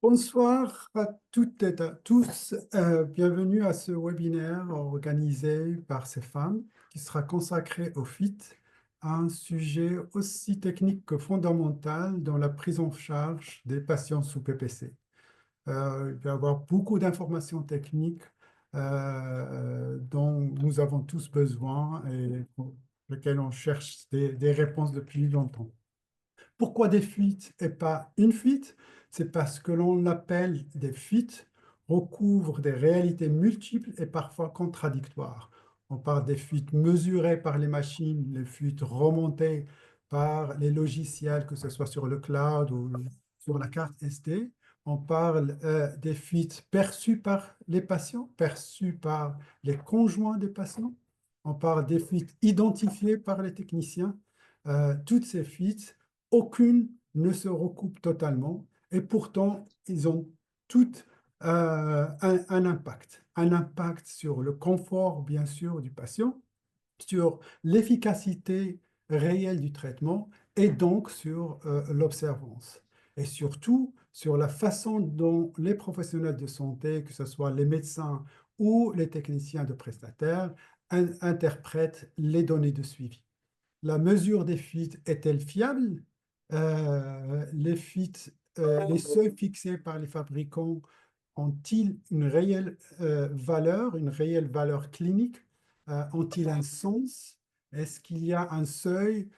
Bonsoir à toutes et à tous. Bienvenue à ce webinaire organisé par ces femmes qui sera consacré au FIT, un sujet aussi technique que fondamental dans la prise en charge des patients sous PPC. Il va y avoir beaucoup d'informations techniques dont nous avons tous besoin et pour lesquelles on cherche des réponses depuis longtemps. Pourquoi des fuites et pas une fuite? C'est parce que l'on appelle des fuites recouvrent des réalités multiples et parfois contradictoires. On parle des fuites mesurées par les machines, les fuites remontées par les logiciels, que ce soit sur le cloud ou sur la carte SD. On parle des fuites perçues par les patients, perçues par les conjoints des patients. On parle des fuites identifiées par les techniciens. Toutes ces fuites, aucune ne se recoupe totalement et pourtant, ils ont toutes un impact sur le confort, bien sûr, du patient, sur l'efficacité réelle du traitement et donc sur l'observance. Et surtout, sur la façon dont les professionnels de santé, que ce soit les médecins ou les techniciens de prestataires, interprètent les données de suivi. La mesure des fuites est-elle fiable? Les fuites, les seuils fixés par les fabricants ont-ils une réelle valeur clinique? Ont-ils un sens? Est-ce qu'il y a un seuil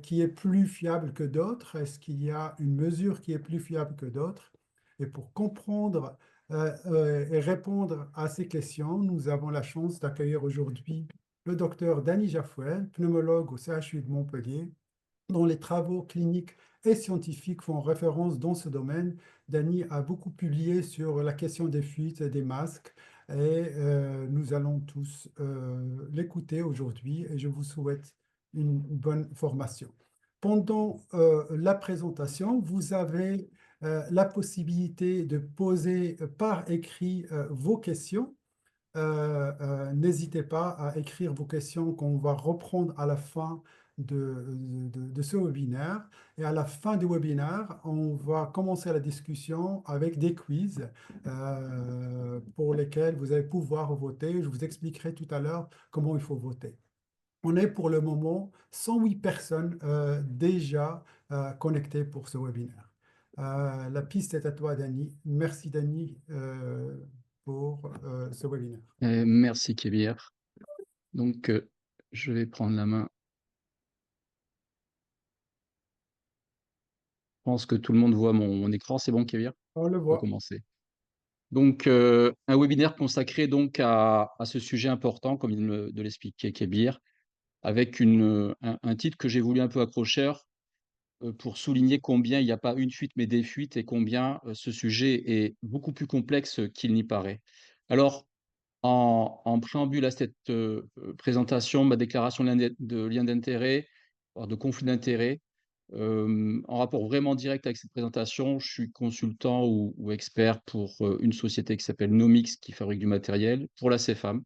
qui est plus fiable que d'autres? Est-ce qu'il y a une mesure qui est plus fiable que d'autres? Et pour comprendre et répondre à ces questions, nous avons la chance d'accueillir aujourd'hui le docteur Dany Jaffouel, pneumologue au CHU de Montpellier, dont les travaux cliniques et scientifiques font référence dans ce domaine. Dany a beaucoup publié sur la question des fuites et des masques et nous allons tous l'écouter aujourd'hui et je vous souhaite une bonne formation. Pendant la présentation, vous avez la possibilité de poser par écrit vos questions. N'hésitez pas à écrire vos questions qu'on va reprendre à la fin de ce webinaire. Et à la fin du webinaire, on va commencer la discussion avec des quiz pour lesquels vous allez pouvoir voter. Je vous expliquerai tout à l'heure comment il faut voter. On est pour le moment 108 personnes déjà connectées pour ce webinaire. La piste est à toi, Dany. Merci, Dany, pour ce webinaire. Merci Kébir. Donc, je vais prendre la main. Je pense que tout le monde voit mon écran. C'est bon, Kébir? On le On peut voit. commencer. Donc, un webinaire consacré donc à ce sujet important, comme il de l'expliquer Kébir, avec un titre que j'ai voulu un peu accrocheur pour souligner combien il n'y a pas une fuite, mais des fuites et combien ce sujet est beaucoup plus complexe qu'il n'y paraît. Alors, en préambule à cette présentation, ma déclaration de lien d'intérêt, voire de conflit d'intérêt, en rapport vraiment direct avec cette présentation, je suis consultant ou expert pour une société qui s'appelle Nomix, qui fabrique du matériel, pour la CFAM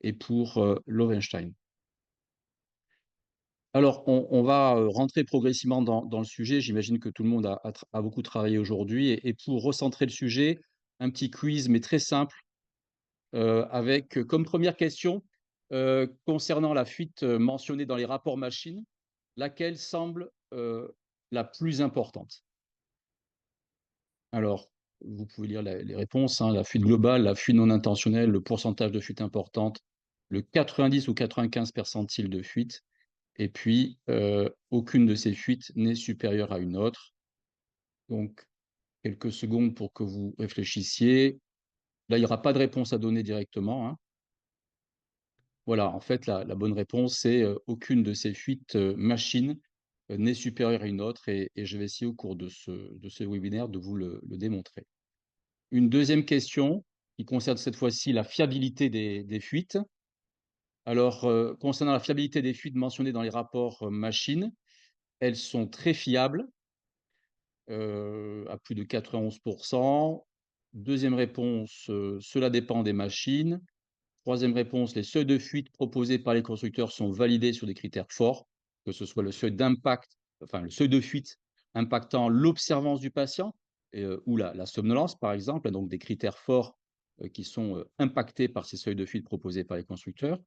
et pour Lovenstein. Alors, on va rentrer progressivement dans le sujet. J'imagine que tout le monde a beaucoup travaillé aujourd'hui. Et pour recentrer le sujet, un petit quiz, mais très simple, avec comme première question, concernant la fuite mentionnée dans les rapports machines, laquelle semble la plus importante? Alors, vous pouvez lire les réponses, hein, la fuite globale, la fuite non intentionnelle, le pourcentage de fuite importante, le 90 ou 95 percentile de fuite, et puis aucune de ces fuites n'est supérieure à une autre. Donc, quelques secondes pour que vous réfléchissiez. Là, il n'y aura pas de réponse à donner directement, hein. Voilà, en fait, la bonne réponse, c'est aucune de ces fuites machines n'est supérieure à une autre, et je vais essayer au cours de ce webinaire de vous le démontrer. Une deuxième question qui concerne cette fois-ci la fiabilité des fuites. Alors, concernant la fiabilité des fuites mentionnées dans les rapports machines, elles sont très fiables, à plus de 91%. Deuxième réponse, cela dépend des machines. Troisième réponse, les seuils de fuite proposés par les constructeurs sont validés sur des critères forts, que ce soit le seuil d'impact, enfin le seuil de fuite impactant l'observance du patient, ou la somnolence, par exemple, donc des critères forts, qui sont, impactés par ces seuils de fuite proposés par les constructeurs.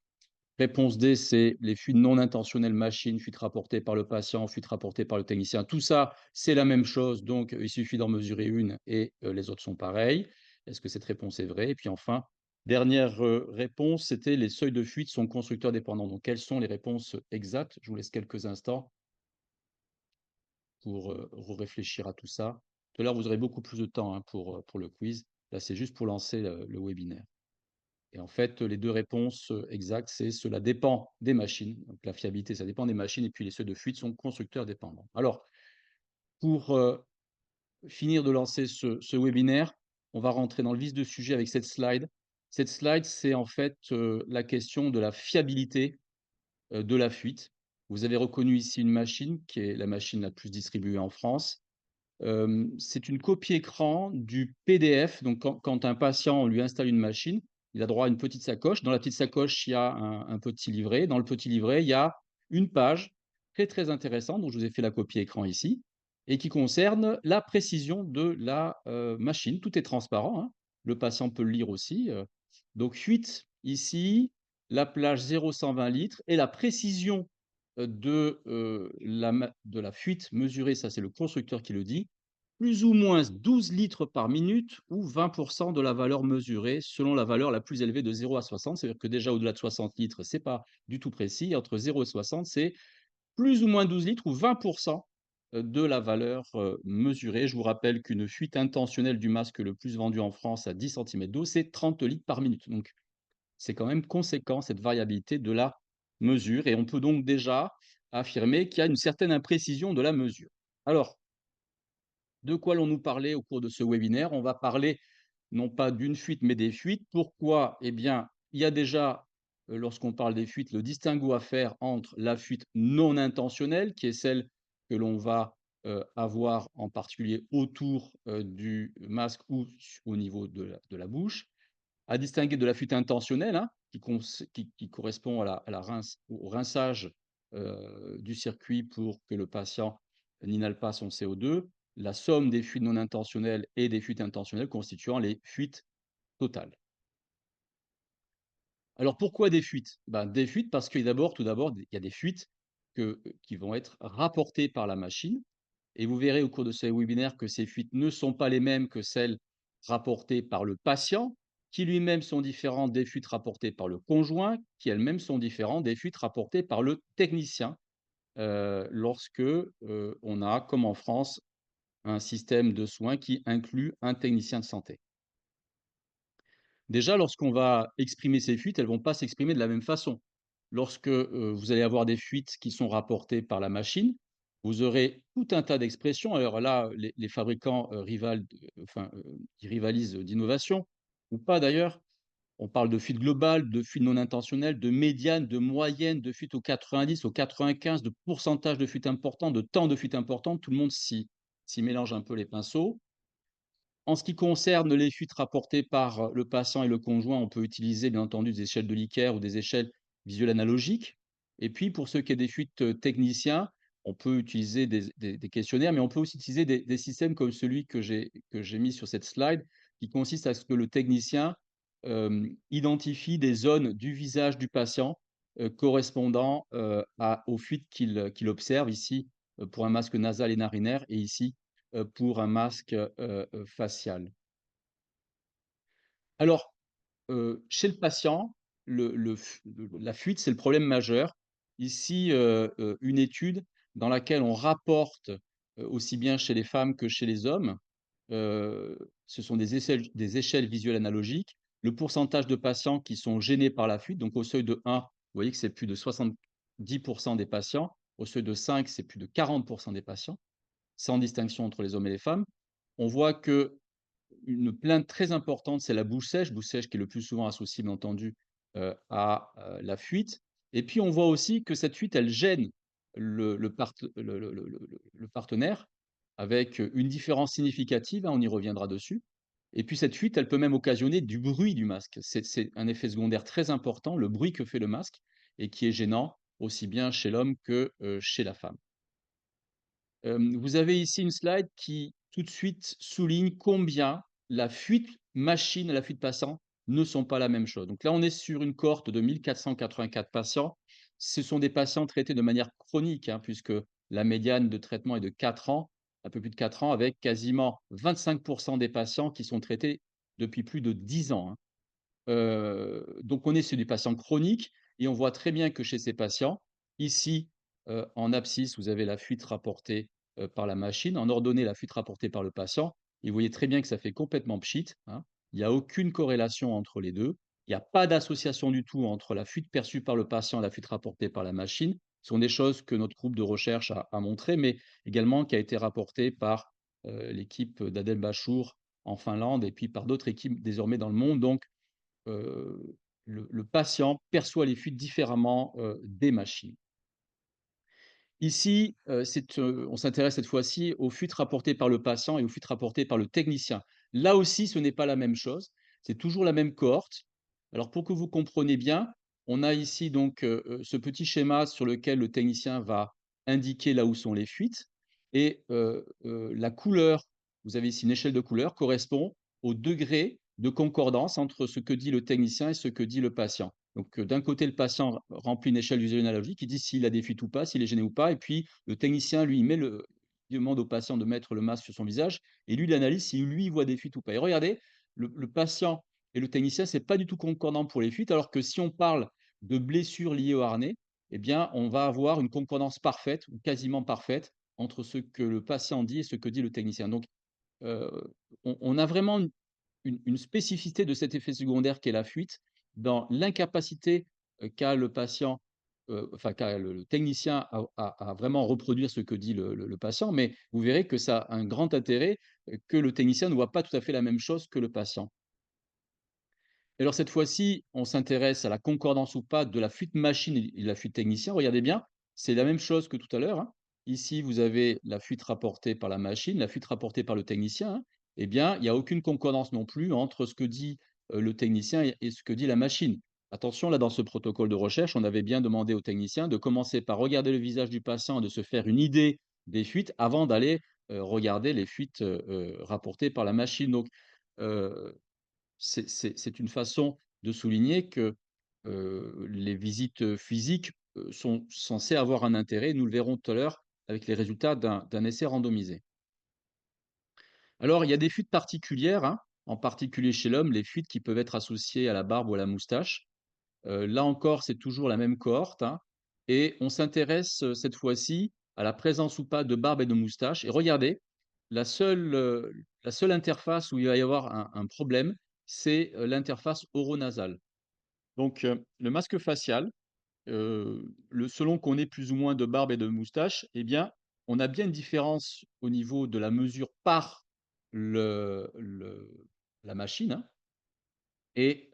Réponse D, c'est les fuites non intentionnelles machine, fuites rapportées par le patient, fuites rapportées par le technicien. Tout ça, c'est la même chose, donc il suffit d'en mesurer une et les autres sont pareils. Est-ce que cette réponse est vraie? Et puis enfin, dernière, réponse, c'était les seuils de fuite sont constructeurs dépendants. Donc quelles sont les réponses exactes? Je vous laisse quelques instants pour, réfléchir à tout ça. Tout à l'heure, vous aurez beaucoup plus de temps, hein, pour le quiz. Là, c'est juste pour lancer le webinaire. Et en fait, les 2 réponses, exactes, c'est cela dépend des machines. Donc la fiabilité, ça dépend des machines et puis les seuils de fuite sont constructeurs dépendants. Alors, pour, finir de lancer ce webinaire, on va rentrer dans le vif du sujet avec cette slide. Cette slide, c'est en fait, la question de la fiabilité, de la fuite. Vous avez reconnu ici une machine qui est la machine la plus distribuée en France. C'est une copie écran du PDF. Donc quand un patient, on lui installe une machine, il a droit à une petite sacoche. Dans la petite sacoche, il y a un petit livret. Dans le petit livret, il y a une page très, très intéressante dont je vous ai fait la copie écran ici et qui concerne la précision de la, machine. Tout est transparent, hein. Le patient peut le lire aussi, donc fuite ici, la plage 0,120 litres et la précision, de la fuite mesurée, ça c'est le constructeur qui le dit, plus ou moins 12 litres par minute ou 20 de la valeur mesurée selon la valeur la plus élevée de 0 à 60. C'est-à-dire que déjà au-delà de 60 litres, c'est pas du tout précis. Entre 0 et 60, c'est plus ou moins 12 litres ou 20 de la valeur, mesurée. Je vous rappelle qu'une fuite intentionnelle du masque le plus vendu en France à 10 centimètres d'eau, c'est 30 litres par minute. Donc c'est quand même conséquent cette variabilité de la mesure et on peut donc déjà affirmer qu'il y a une certaine imprécision de la mesure. Alors, de quoi allons-nous parler au cours de ce webinaire? On va parler non pas d'une fuite, mais des fuites. Pourquoi? Eh bien, il y a déjà, lorsqu'on parle des fuites, le distinguo à faire entre la fuite non intentionnelle, qui est celle que l'on va avoir en particulier autour du masque ou au niveau de la bouche, à distinguer de la fuite intentionnelle, hein, qui correspond à la au rinçage du circuit pour que le patient n'inhale pas son CO2, la somme des fuites non intentionnelles et des fuites intentionnelles constituant les fuites totales. Alors pourquoi des fuites? Ben, des fuites parce que d'abord, tout d'abord, il y a des fuites qui vont être rapportées par la machine et vous verrez au cours de ce webinaire que ces fuites ne sont pas les mêmes que celles rapportées par le patient, qui lui-même sont différentes des fuites rapportées par le conjoint, qui elles-mêmes sont différentes des fuites rapportées par le technicien, lorsque, on a, comme en France, un système de soins qui inclut un technicien de santé. Déjà, lorsqu'on va exprimer ces fuites, elles vont pas s'exprimer de la même façon. Lorsque, vous allez avoir des fuites qui sont rapportées par la machine, vous aurez tout un tas d'expressions. Alors là, les fabricants, qui rivalisent d'innovation ou pas d'ailleurs. On parle de fuite globale, de fuite non intentionnelle, de médiane, de moyenne, de fuite au 90, au 95, de pourcentage de fuite important, de temps de fuite important. Tout le monde s'y mélange un peu les pinceaux. En ce qui concerne les fuites rapportées par le patient et le conjoint, on peut utiliser bien entendu des échelles de Likert ou des échelles visuelles analogiques. Et puis pour ce qui est des fuites techniciens, on peut utiliser des questionnaires, mais on peut aussi utiliser des systèmes comme celui que j'ai mis sur cette slide, qui consiste à ce que le technicien identifie des zones du visage du patient correspondant aux fuites qu'il observe ici pour un masque nasal et narinaire et ici pour un masque, facial. Alors, chez le patient, la fuite, c'est le problème majeur. Ici, une étude dans laquelle on rapporte, aussi bien chez les femmes que chez les hommes, ce sont des échelles visuelles analogiques. Le pourcentage de patients qui sont gênés par la fuite, donc au seuil de 1, vous voyez que c'est plus de 70 des patients. Au seuil de 5, c'est plus de 40 des patients, sans distinction entre les hommes et les femmes. On voit que une plainte très importante, c'est la bouche sèche qui est le plus souvent associée, bien entendu, à, la fuite. Et puis on voit aussi que cette fuite, elle gêne le partenaire avec, une différence significative, hein, on y reviendra dessus. Et puis cette fuite, elle peut même occasionner du bruit du masque. C'est un effet secondaire très important, le bruit que fait le masque et qui est gênant aussi bien chez l'homme que, chez la femme. Vous avez ici une slide tout de suite souligne combien la fuite machine et la fuite patient ne sont pas la même chose. Donc là, on est sur une cohorte de 1484 patients. Ce sont des patients traités de manière chronique, hein, puisque la médiane de traitement est de 4 ans, un peu plus de 4 ans, avec quasiment 25% des patients qui sont traités depuis plus de 10 ans, hein. Donc on est sur des patients chroniques et on voit très bien que chez ces patients, ici, en abscisse, vous avez la fuite rapportée, par la machine, en ordonnée, la fuite rapportée par le patient et vous voyez très bien que ça fait complètement pchit, hein. Il y a aucune corrélation entre les 2. Il y a pas d'association du tout entre la fuite perçue par le patient et la fuite rapportée par la machine. Ce sont des choses que notre groupe de recherche a montrées, mais également qui a été rapporté par, l'équipe d'Adel Bachour en Finlande et puis par d'autres équipes désormais dans le monde. Donc le patient perçoit les fuites différemment, des machines. Ici, on s'intéresse cette fois-ci aux fuites rapportées par le patient et aux fuites rapportées par le technicien. Là aussi, ce n'est pas la même chose, c'est toujours la même cohorte. Alors pour que vous compreniez bien, on a ici donc, ce petit schéma sur lequel le technicien va indiquer là où sont les fuites et la couleur, vous avez ici une échelle de couleurs, correspond au degré de concordance entre ce que dit le technicien et ce que dit le patient. Donc, d'un côté, le patient remplit une échelle visuelle analogique, il dit s'il a des fuites ou pas, s'il est gêné ou pas, et puis le technicien, lui, il demande au patient de mettre le masque sur son visage, et lui, il analyse si lui, il voit des fuites ou pas. Et regardez, le patient et le technicien, c'est pas du tout concordant pour les fuites, alors que si on parle de blessures liées au harnais, eh bien, on va avoir une concordance parfaite ou quasiment parfaite entre ce que le patient dit et ce que dit le technicien. Donc, Heu, on a vraiment une spécificité de cet effet secondaire qu'est la fuite dans l'incapacité, qu'a le patient, enfin qu'a le technicien à vraiment reproduire ce que dit le patient, mais vous verrez que ça a un grand intérêt, que le technicien ne voit pas tout à fait la même chose que le patient. Et alors cette fois-ci, on s'intéresse à la concordance ou pas de la fuite machine et de la fuite technicien. Regardez bien, c'est la même chose que tout à l'heure, hein. Ici, vous avez la fuite rapportée par la machine, la fuite rapportée par le technicien, hein. Eh bien, il y a aucune concordance non plus entre ce que dit, le technicien et ce que dit la machine. Attention, là, dans ce protocole de recherche, on avait bien demandé au technicien de commencer par regarder le visage du patient et de se faire une idée des fuites avant d'aller, regarder les fuites, rapportées par la machine. Donc, heu c'est une façon de souligner que, les visites, physiques, sont censées avoir un intérêt. Nous le verrons tout à l'heure avec les résultats d'un essai randomisé. Alors, il y a des fuites particulières, hein, en particulier chez l'homme, les fuites qui peuvent être associées à la barbe ou à la moustache. Là encore, c'est toujours la même cohorte, hein, et on s'intéresse, cette fois-ci à la présence ou pas de barbe et de moustache et regardez, la seule interface où il va y avoir un problème, c'est, l'interface oronasale. Donc, le masque facial, selon qu'on ait plus ou moins de barbe et de moustache, eh bien, on a bien une différence au niveau de la mesure par le la machine, hein, et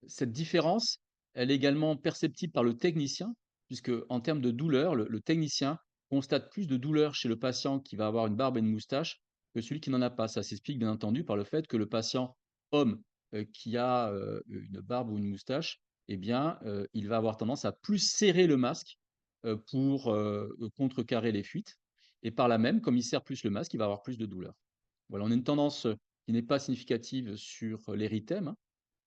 cette différence, elle est également perceptible par le technicien, puisque en termes de douleur, le technicien constate plus de douleur chez le patient qui va avoir une barbe et une moustache que celui qui n'en a pas. Ça s'explique bien entendu par le fait que le patient homme, qui a, une barbe ou une moustache, eh bien, il va avoir tendance à plus serrer le masque, pour, contrecarrer les fuites et par là même, comme il serre plus le masque, il va avoir plus de douleur. Voilà, on a une tendance, qui n'est pas significative sur l'érythème, hein.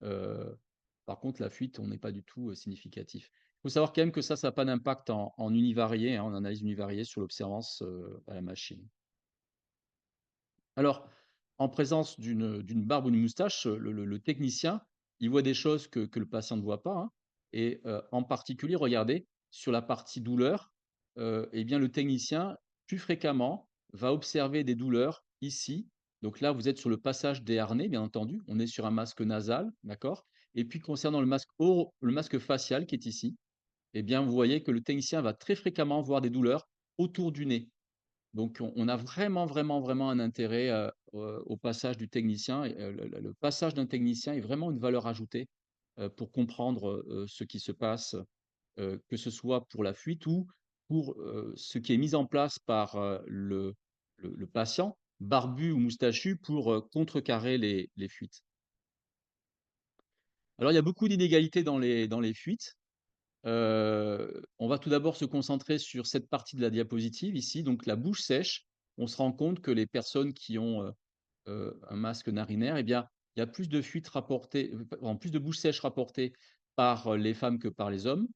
Heu, Par contre, la fuite, on n'est pas du tout, significatif. Il faut savoir quand même que ça a pas d'impact en univarié, hein, en analyse univariée sur l'observance, à la machine. Alors, en présence d'une barbe ou d'une moustache, le technicien, il voit des choses que le patient ne voit pas, hein, et en particulier, regardez, sur la partie douleur, et bien, le technicien, plus fréquemment, va observer des douleurs ici. Donc là, vous êtes sur le passage des harnais, bien entendu. On est sur un masque nasal, d'accord? Et puis concernant le masque facial qui est ici, eh bien, vous voyez que le technicien va très fréquemment voir des douleurs autour du nez. Donc on a vraiment, vraiment, vraiment un intérêt, au passage du technicien et le passage d'un technicien est vraiment une valeur ajoutée, pour comprendre, ce qui se passe, que ce soit pour la fuite ou pour, ce qui est mis en place par, le patient, barbu ou moustachu, pour, contrecarrer les fuites. Alors il y a beaucoup d'inégalités dans les fuites. On va tout d'abord se concentrer sur cette partie de la diapositive ici, donc la bouche sèche. on se rend compte que les personnes qui ont un masque narinaire, eh bien, il y a plus de fuites rapportées, pardon, plus de bouches sèches rapportées par les femmes que par les hommes.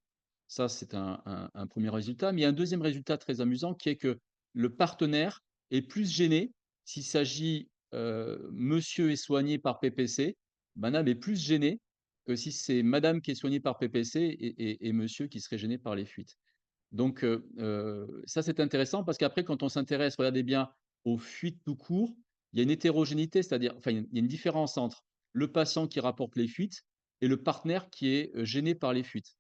Ça, c'est un 1er résultat. Mais il y a un deuxième résultat très amusant qui est que le partenaire est plus gêné s'il s'agit, monsieur est soigné par PPC, madame est plus gênée que si c'est madame qui est soignée par PPC et monsieur qui serait gêné par les fuites. Donc, ça, c'est intéressant parce qu'après, quand on s'intéresse, regardez bien, aux fuites tout court, il y a une hétérogénéité, c'est-à-dire, enfin, il y a une différence entre le patient qui rapporte les fuites et le partenaire qui est gêné par les fuites.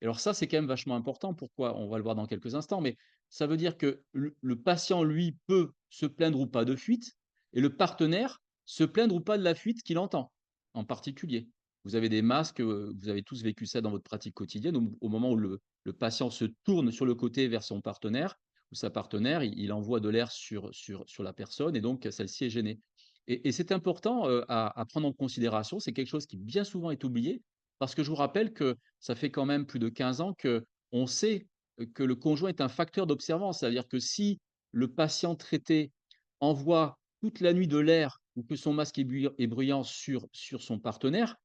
Et alors ça, c'est quand même vachement important. Pourquoi? On va le voir dans quelques instants, mais ça veut dire que le patient, lui, peut se plaindre ou pas de fuite, et le partenaire se plaindre ou pas de la fuite qu'il entend, en particulier. Vous avez des masques, vous avez tous vécu ça dans votre pratique quotidienne, au moment où le patient se tourne sur le côté vers son partenaire ou sa partenaire, il envoie de l'air sur la personne et donc celle-ci est gênée. Et c'est important à prendre en considération. C'est quelque chose qui bien souvent est oublié parce que je vous rappelle que ça fait quand même plus de 15 ans qu'on sait que le conjoint est un facteur d'observance. C'est-à-dire que si le patient traité envoie toute la nuit de l'air ou que son masque est bruyant sur son partenaire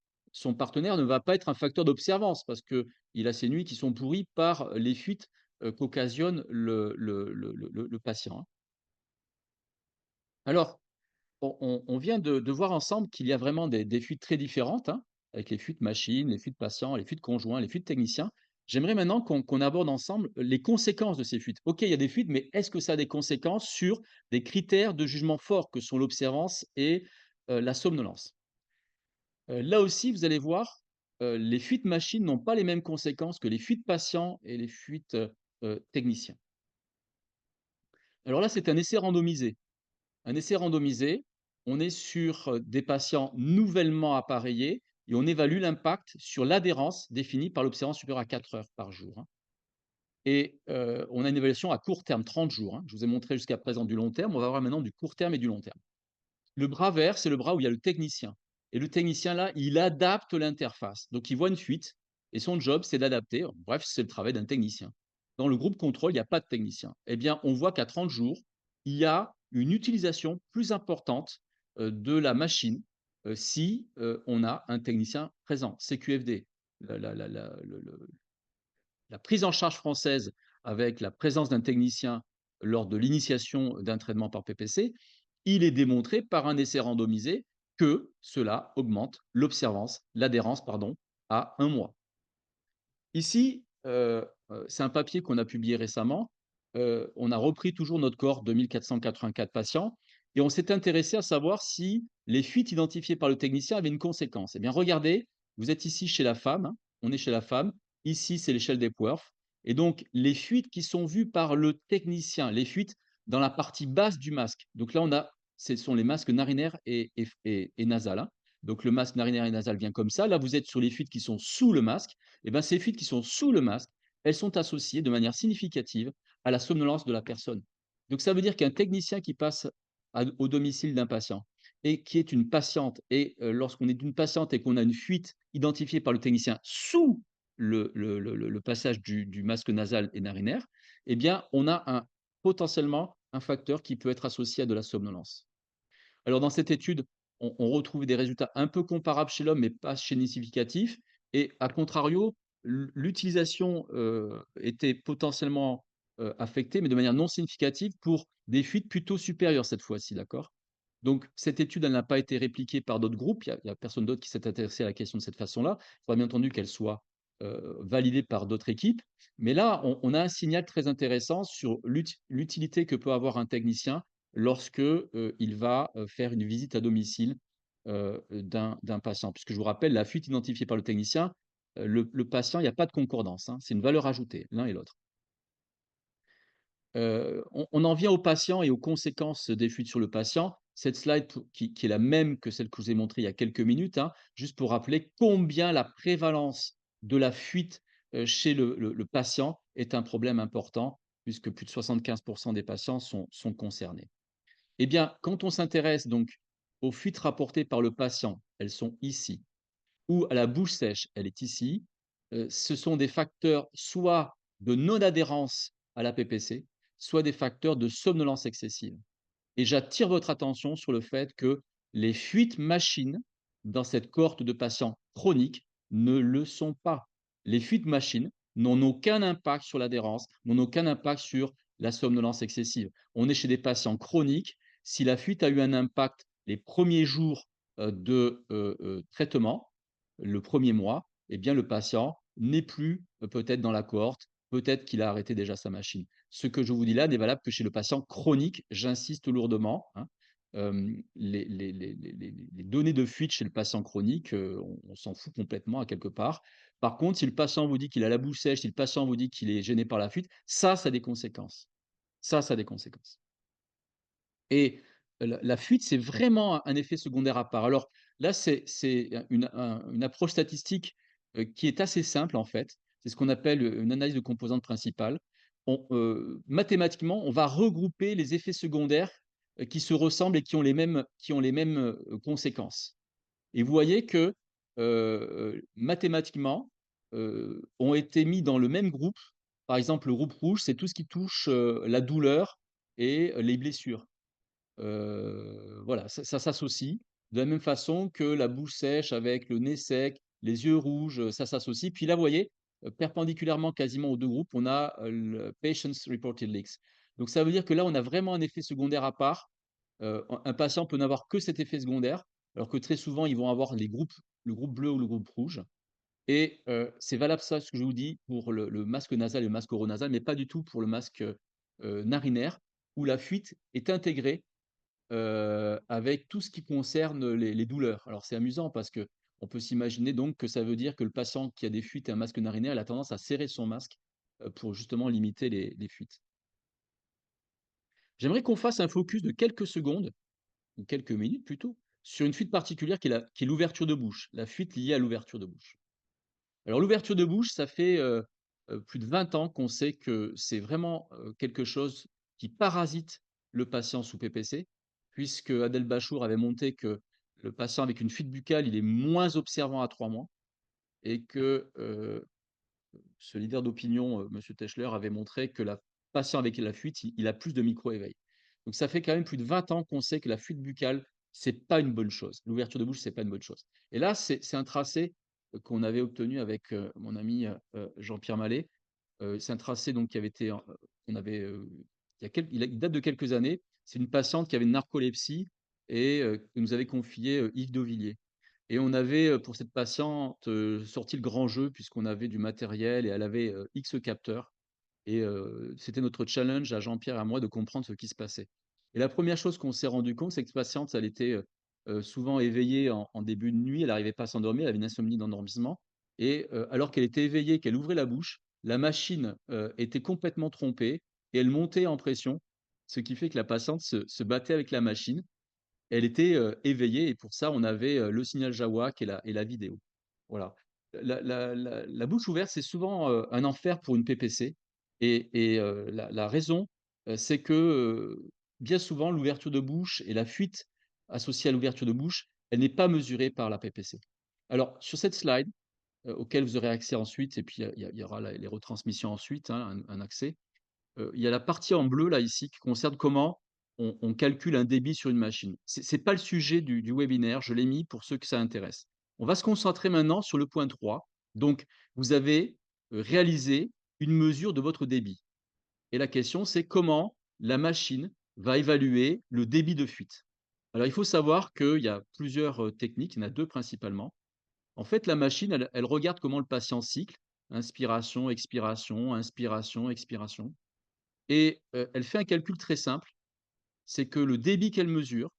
ne va pas être un facteur d'observance parce qu'il a ses nuits qui sont pourries par les fuites qu'occasionne le patient, hein. Alors, on vient de voir ensemble qu'il y a vraiment des fuites très différentes, hein, avec les fuites machines, les fuites patients, les fuites conjoints, les fuites techniciens. J'aimerais maintenant qu'on aborde ensemble les conséquences de ces fuites. OK, il y a des fuites, mais est-ce que ça a des conséquences sur des critères de jugement forts que sont l'observance et la somnolence? Là aussi, vous allez voir, les fuites machines n'ont pas les mêmes conséquences que les fuites patients et les fuites, techniciens. Alors là, c'est un essai randomisé. Un essai randomisé, on est sur, des patients nouvellement appareillés et on évalue l'impact sur l'adhérence définie par l'observance supérieure à 4 heures par jour, hein. Et on a une évaluation à court terme, 30 jours, hein. Je vous ai montré jusqu'à présent du long terme, on va voir maintenant du court terme et du long terme. Le bras vert, c'est le bras où il y a le technicien et le technicien là, il adapte l'interface. Donc il voit une fuite et son job, c'est d'adapter. Bref, c'est le travail d'un technicien. Dans le groupe contrôle, il n'y a pas de technicien. Eh bien, on voit qu'à 30 jours, il y a une utilisation plus importante, de la machine, si, on a un technicien présent. CQFD, la prise en charge française avec la présence d'un technicien lors de l'initiation d'un traitement par PPC, il est démontré par un essai randomisé que cela augmente l'adhérence pardon, à 1 mois. Ici, c'est un papier qu'on a publié récemment. On a repris toujours notre cohorte de 1 484 patients et on s'est intéressé à savoir si les fuites identifiées par le technicien avaient une conséquence. Eh bien, regardez, vous êtes ici chez la femme, hein, on est chez la femme. Ici, c'est l'échelle d'Epworth et donc les fuites qui sont vues par le technicien, les fuites dans la partie basse du masque. Donc là, ce sont les masques narinaires et nasales, hein. Donc le masque narinaire et nasal vient comme ça. Là, vous êtes sur les fuites qui sont sous le masque et ben, ces fuites qui sont sous le masque, elles sont associées de manière significative à la somnolence de la personne. Donc ça veut dire qu'un technicien qui passe au domicile d'un patient et qui est une patiente, et lorsqu'on est une patiente et qu'on a une fuite identifiée par le technicien sous le passage du masque nasal et narinaire, eh bien, on a potentiellement un facteur qui peut être associé à de la somnolence. Alors dans cette étude, on retrouve des résultats un peu comparables chez l'homme, mais pas significatifs. Et à contrario, l'utilisation était potentiellement affectée, mais de manière non significative pour des fuites plutôt supérieures cette fois-ci, d'accord? Donc cette étude, elle n'a pas été répliquée par d'autres groupes. Il y a personne d'autre qui s'est intéressé à la question de cette façon-là. Il faudrait bien entendu qu'elle soit validée par d'autres équipes. Mais là, on a un signal très intéressant sur l'utilité que peut avoir un technicien lorsque, il va, faire une visite à domicile, d'un patient. Puisque je vous rappelle, la fuite identifiée par le technicien, le patient, il y a pas de concordance, hein, c'est une valeur ajoutée, l'un et l'autre. On en vient au patient et aux conséquences des fuites sur le patient. Cette slide qui est la même que celle que je vous ai montrée il y a quelques minutes, hein, juste pour rappeler combien la prévalence de la fuite, chez le patient est un problème important, puisque plus de 75 des patients sont concernés. Eh bien, quand on s'intéresse donc aux fuites rapportées par le patient, elles sont ici, ou à la bouche sèche, elle est ici. Ce sont des facteurs soit de non-adhérence à la PPC, soit des facteurs de somnolence excessive. Et j'attire votre attention sur le fait que les fuites machines dans cette cohorte de patients chroniques ne le sont pas. Les fuites machines n'ont aucun impact sur l'adhérence, n'ont aucun impact sur la somnolence excessive. On est chez des patients chroniques. Si la fuite a eu un impact les premiers jours de traitement, le premier mois, eh bien le patient n'est plus peut-être dans la cohorte, peut-être qu'il a arrêté déjà sa machine. Ce que je vous dis là n'est valable que chez le patient chronique, j'insiste lourdement, hein. Les données de fuite chez le patient chronique, on s'en fout complètement à quelque part. Par contre, si le patient vous dit qu'il a la bouche sèche, si le patient vous dit qu'il est gêné par la fuite, ça a des conséquences. Ça a des conséquences. Et la fuite, c'est vraiment un effet secondaire à part. Alors là, c'est une approche statistique, qui est assez simple en fait. C'est ce qu'on appelle, une analyse de composantes principales. Mathématiquement, on va regrouper les effets secondaires, qui se ressemblent et qui ont les mêmes, conséquences. Et vous voyez que, mathématiquement, ont été mis dans le même groupe, par exemple, le groupe rouge, c'est tout ce qui touche, la douleur et les blessures. Voilà, ça s'associe de la même façon que la bouche sèche avec le nez sec, les yeux rouges, ça s'associe. Puis là, vous voyez, perpendiculairement quasiment aux 2 groupes, on a, le patients reported leaks. Donc ça veut dire que là, on a vraiment un effet secondaire à part. Un patient peut n'avoir que cet effet secondaire, alors que très souvent, ils vont avoir le groupe bleu ou le groupe rouge. Et c'est valable ça, ce que je vous dis, pour le masque nasal et le masque oronasal, mais pas du tout pour le masque, narinaire, où la fuite est intégrée avec tout ce qui concerne les douleurs. Alors c'est amusant parce que on peut s'imaginer donc que ça veut dire que le patient qui a des fuites et un masque narinaire, il a tendance à serrer son masque, pour justement limiter les fuites. J'aimerais qu'on fasse un focus de quelques secondes, ou quelques minutes plutôt, sur une fuite particulière qui est l'ouverture de bouche, la fuite liée à l'ouverture de bouche. Alors l'ouverture de bouche, ça fait, plus de 20 ans qu'on sait que c'est vraiment, quelque chose qui parasite le patient sous PPC, puisque Adel Bachour avait montré que le patient avec une fuite buccale, il est moins observant à 3 mois et que, ce leader d'opinion, monsieur Techler, avait montré que la patient avec la fuite, il a plus de micro-éveil. Donc ça fait quand même plus de 20 ans qu'on sait que la fuite buccale, c'est pas une bonne chose. L'ouverture de bouche, c'est pas une bonne chose. Et là, c'est un tracé, qu'on avait obtenu avec, mon ami, Jean-Pierre Mallet. C'est un tracé donc qui avait été, qu'on avait, il date de quelques années. C'est une patiente qui avait une narcolepsie et que nous avait confié, Yves Dauvilliers. Et on avait, pour cette patiente, sorti le grand jeu puisqu'on avait du matériel et elle avait, X capteurs et c'était notre challenge à Jean-Pierre et à moi de comprendre ce qui se passait. Et la première chose qu'on s'est rendu compte, c'est que cette patiente, elle était, souvent éveillée en début de nuit, elle n'arrivait pas à s'endormir, elle avait une insomnie d'endormissement et alors qu'elle était éveillée, qu'elle ouvrait la bouche, la machine, était complètement trompée et elle montait en pression, ce qui fait que la patiente se battait avec la machine. Elle était, éveillée et pour ça, on avait, le signal JAWAC et la vidéo. Voilà. La bouche ouverte, c'est souvent, un enfer pour une PPC et la raison, c'est que, bien souvent, l'ouverture de bouche et la fuite associée à l'ouverture de bouche, elle n'est pas mesurée par la PPC. Alors sur cette slide, auquel vous aurez accès ensuite et puis il y aura les retransmissions ensuite, hein, un accès. Il y a la partie en bleu là ici qui concerne comment on calcule un débit sur une machine. C'est pas le sujet du webinaire, je l'ai mis pour ceux que ça intéresse. On va se concentrer maintenant sur le point 3. Donc vous avez, réalisé une mesure de votre débit et la question c'est comment la machine va évaluer le débit de fuite? Alors il faut savoir qu'il y a plusieurs, techniques, il y en a 2 principalement. En fait, la machine, elle regarde comment le patient cycle, inspiration, expiration, inspiration, expiration et elle fait un calcul très simple, c'est que le débit qu'elle mesure,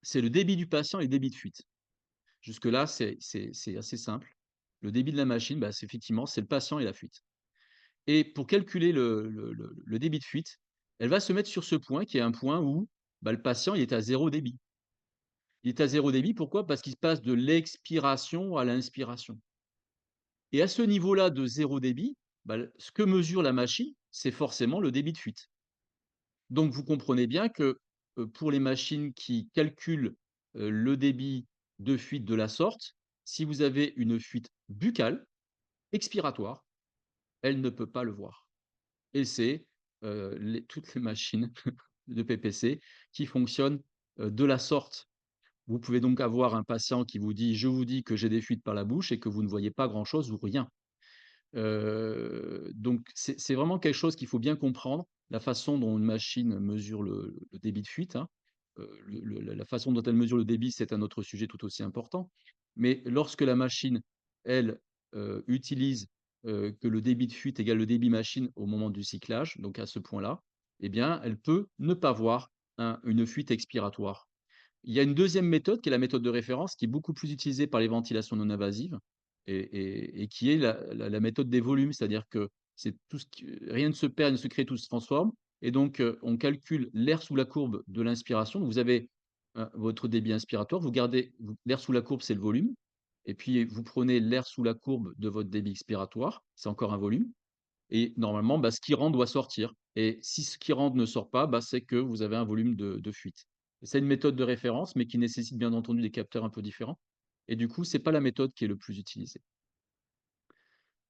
c'est le débit du patient et le débit de fuite. Jusque-là, c'est assez simple. Le débit de la machine, bah, c'est effectivement, c'est le patient et la fuite. Et pour calculer le débit de fuite, elle va se mettre sur ce point qui est un point où, bah, le patient, il est à 0 débit. Il est à 0 débit, pourquoi? Parce qu'il passe de l'expiration à l'inspiration. Et à ce niveau-là de 0 débit, bah, ce que mesure la machine, c'est forcément le débit de fuite. Donc vous comprenez bien que, pour les machines qui calculent, le débit de fuite de la sorte, si vous avez une fuite buccale, expiratoire, elle ne peut pas le voir et c'est toutes les machines de PPC qui fonctionnent, de la sorte. Vous pouvez donc avoir un patient qui vous dit: «Je vous dis que j'ai des fuites par la bouche» et que vous ne voyez pas grand-chose ou rien. Donc c'est vraiment quelque chose qu'il faut bien comprendre, la façon dont une machine mesure le débit de fuite, hein. La façon dont elle mesure le débit, c'est un autre sujet tout aussi important. Mais lorsque la machine, elle, utilise, que le débit de fuite égale le débit machine au moment du cyclage, donc à ce point-là, eh bien, elle peut ne pas voir une fuite expiratoire. Il y a une deuxième méthode qui est la méthode de référence, qui est beaucoup plus utilisée par les ventilations non invasives et qui est la méthode des volumes. C'est-à-dire que c'est tout ce qui rien ne se perd, ne se crée, tout se transforme et donc on calcule l'air sous la courbe de l'inspiration. Vous avez, votre débit inspiratoire, vous gardez vous l'air sous la courbe, c'est le volume et puis vous prenez l'air sous la courbe de votre débit expiratoire, c'est encore un volume et normalement, bah, ce qui rentre doit sortir et si ce qui rentre ne sort pas, bah, c'est que vous avez un volume de fuite. Et c'est une méthode de référence, mais qui nécessite bien entendu des capteurs un peu différents et du coup, c'est pas la méthode qui est le plus utilisée.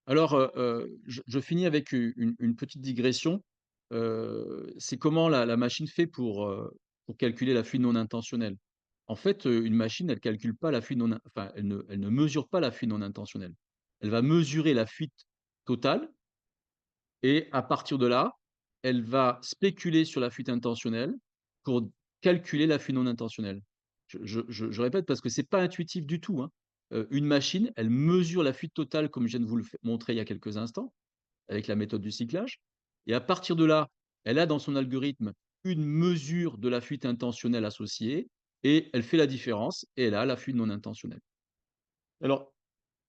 Alors, je finis avec une petite digression, c'est comment la machine fait pour calculer la fuite non intentionnelle. En fait, une machine, elle calcule pas la fuite non in enfin, elle ne mesure pas la fuite non intentionnelle. Elle va mesurer la fuite totale et à partir de là, elle va spéculer sur la fuite intentionnelle pour calculer la fuite non intentionnelle. Je répète parce que c'est pas intuitif du tout, hein. Une machine, elle mesure la fuite totale comme je viens de vous le f montrer il y a quelques instants, avec la méthode du cyclage et à partir de là, elle a dans son algorithme une mesure de la fuite intentionnelle associée et elle fait la différence et elle a la fuite non intentionnelle. Alors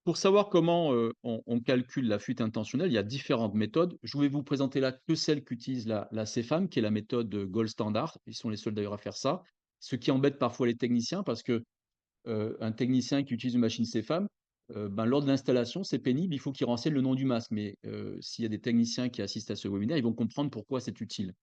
pour savoir comment, on calcule la fuite intentionnelle, il y a différentes méthodes. Je vais vous présenter là que celle qu'utilise la CFAM, qui est la méthode, gold standard. Ils sont les seuls d'ailleurs à faire ça. Ce qui embête parfois les techniciens parce que, un technicien qui utilise une machine CFAM, ben, lors de l'installation, c'est pénible, il faut qu'il renseigne le nom du masque. Mais, s'il y a des techniciens qui assistent à ce webinaire, ils vont comprendre pourquoi c'est utile.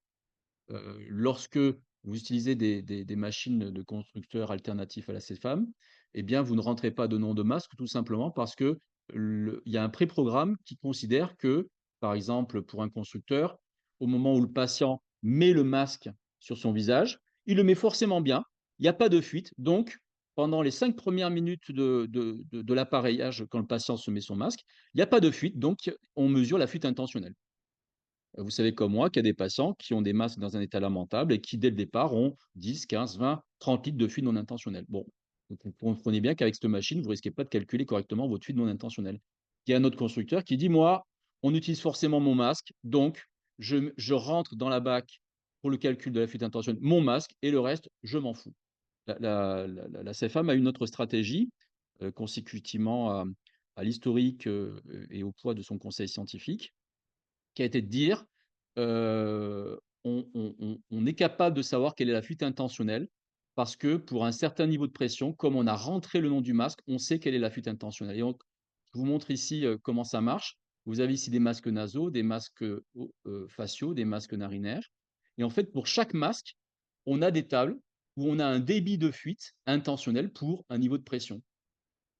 Lorsque vous utilisez des machines de constructeurs alternatifs à la CFAM, eh bien, vous ne rentrez pas de nom de masque tout simplement parce que il y a un préprogramme qui considère que, par exemple, pour un constructeur, au moment où le patient met le masque sur son visage, il le met forcément bien, il n'y a pas de fuite. Donc, pendant les 5 premières minutes de l'appareillage, quand le patient se met son masque, il n'y a pas de fuite, donc on mesure la fuite intentionnelle. Vous savez comme moi qu'il y a des patients qui ont des masques dans un état lamentable et qui, dès le départ, ont 10, 15, 20, 30 litres de fuite non intentionnelle. Bon, donc vous comprenez bien qu'avec cette machine, vous risquez pas de calculer correctement votre fuite non intentionnelle. Il y a un autre constructeur qui dit: «Moi, on utilise forcément mon masque, donc je rentre dans la BAC pour le calcul de la fuite intentionnelle, mon masque et le reste, je m'en fous». La CFAM a une autre stratégie, consécutivement à l'historique, et au poids de son conseil scientifique qui a été de dire, on est capable de savoir quelle est la fuite intentionnelle parce que pour un certain niveau de pression, comme on a rentré le nom du masque, on sait quelle est la fuite intentionnelle et donc je vous montre ici, comment ça marche. Vous avez ici des masques nasaux, des masques, faciaux, des masques narinaires et en fait, pour chaque masque, on a des tables où on a un débit de fuite intentionnel pour un niveau de pression.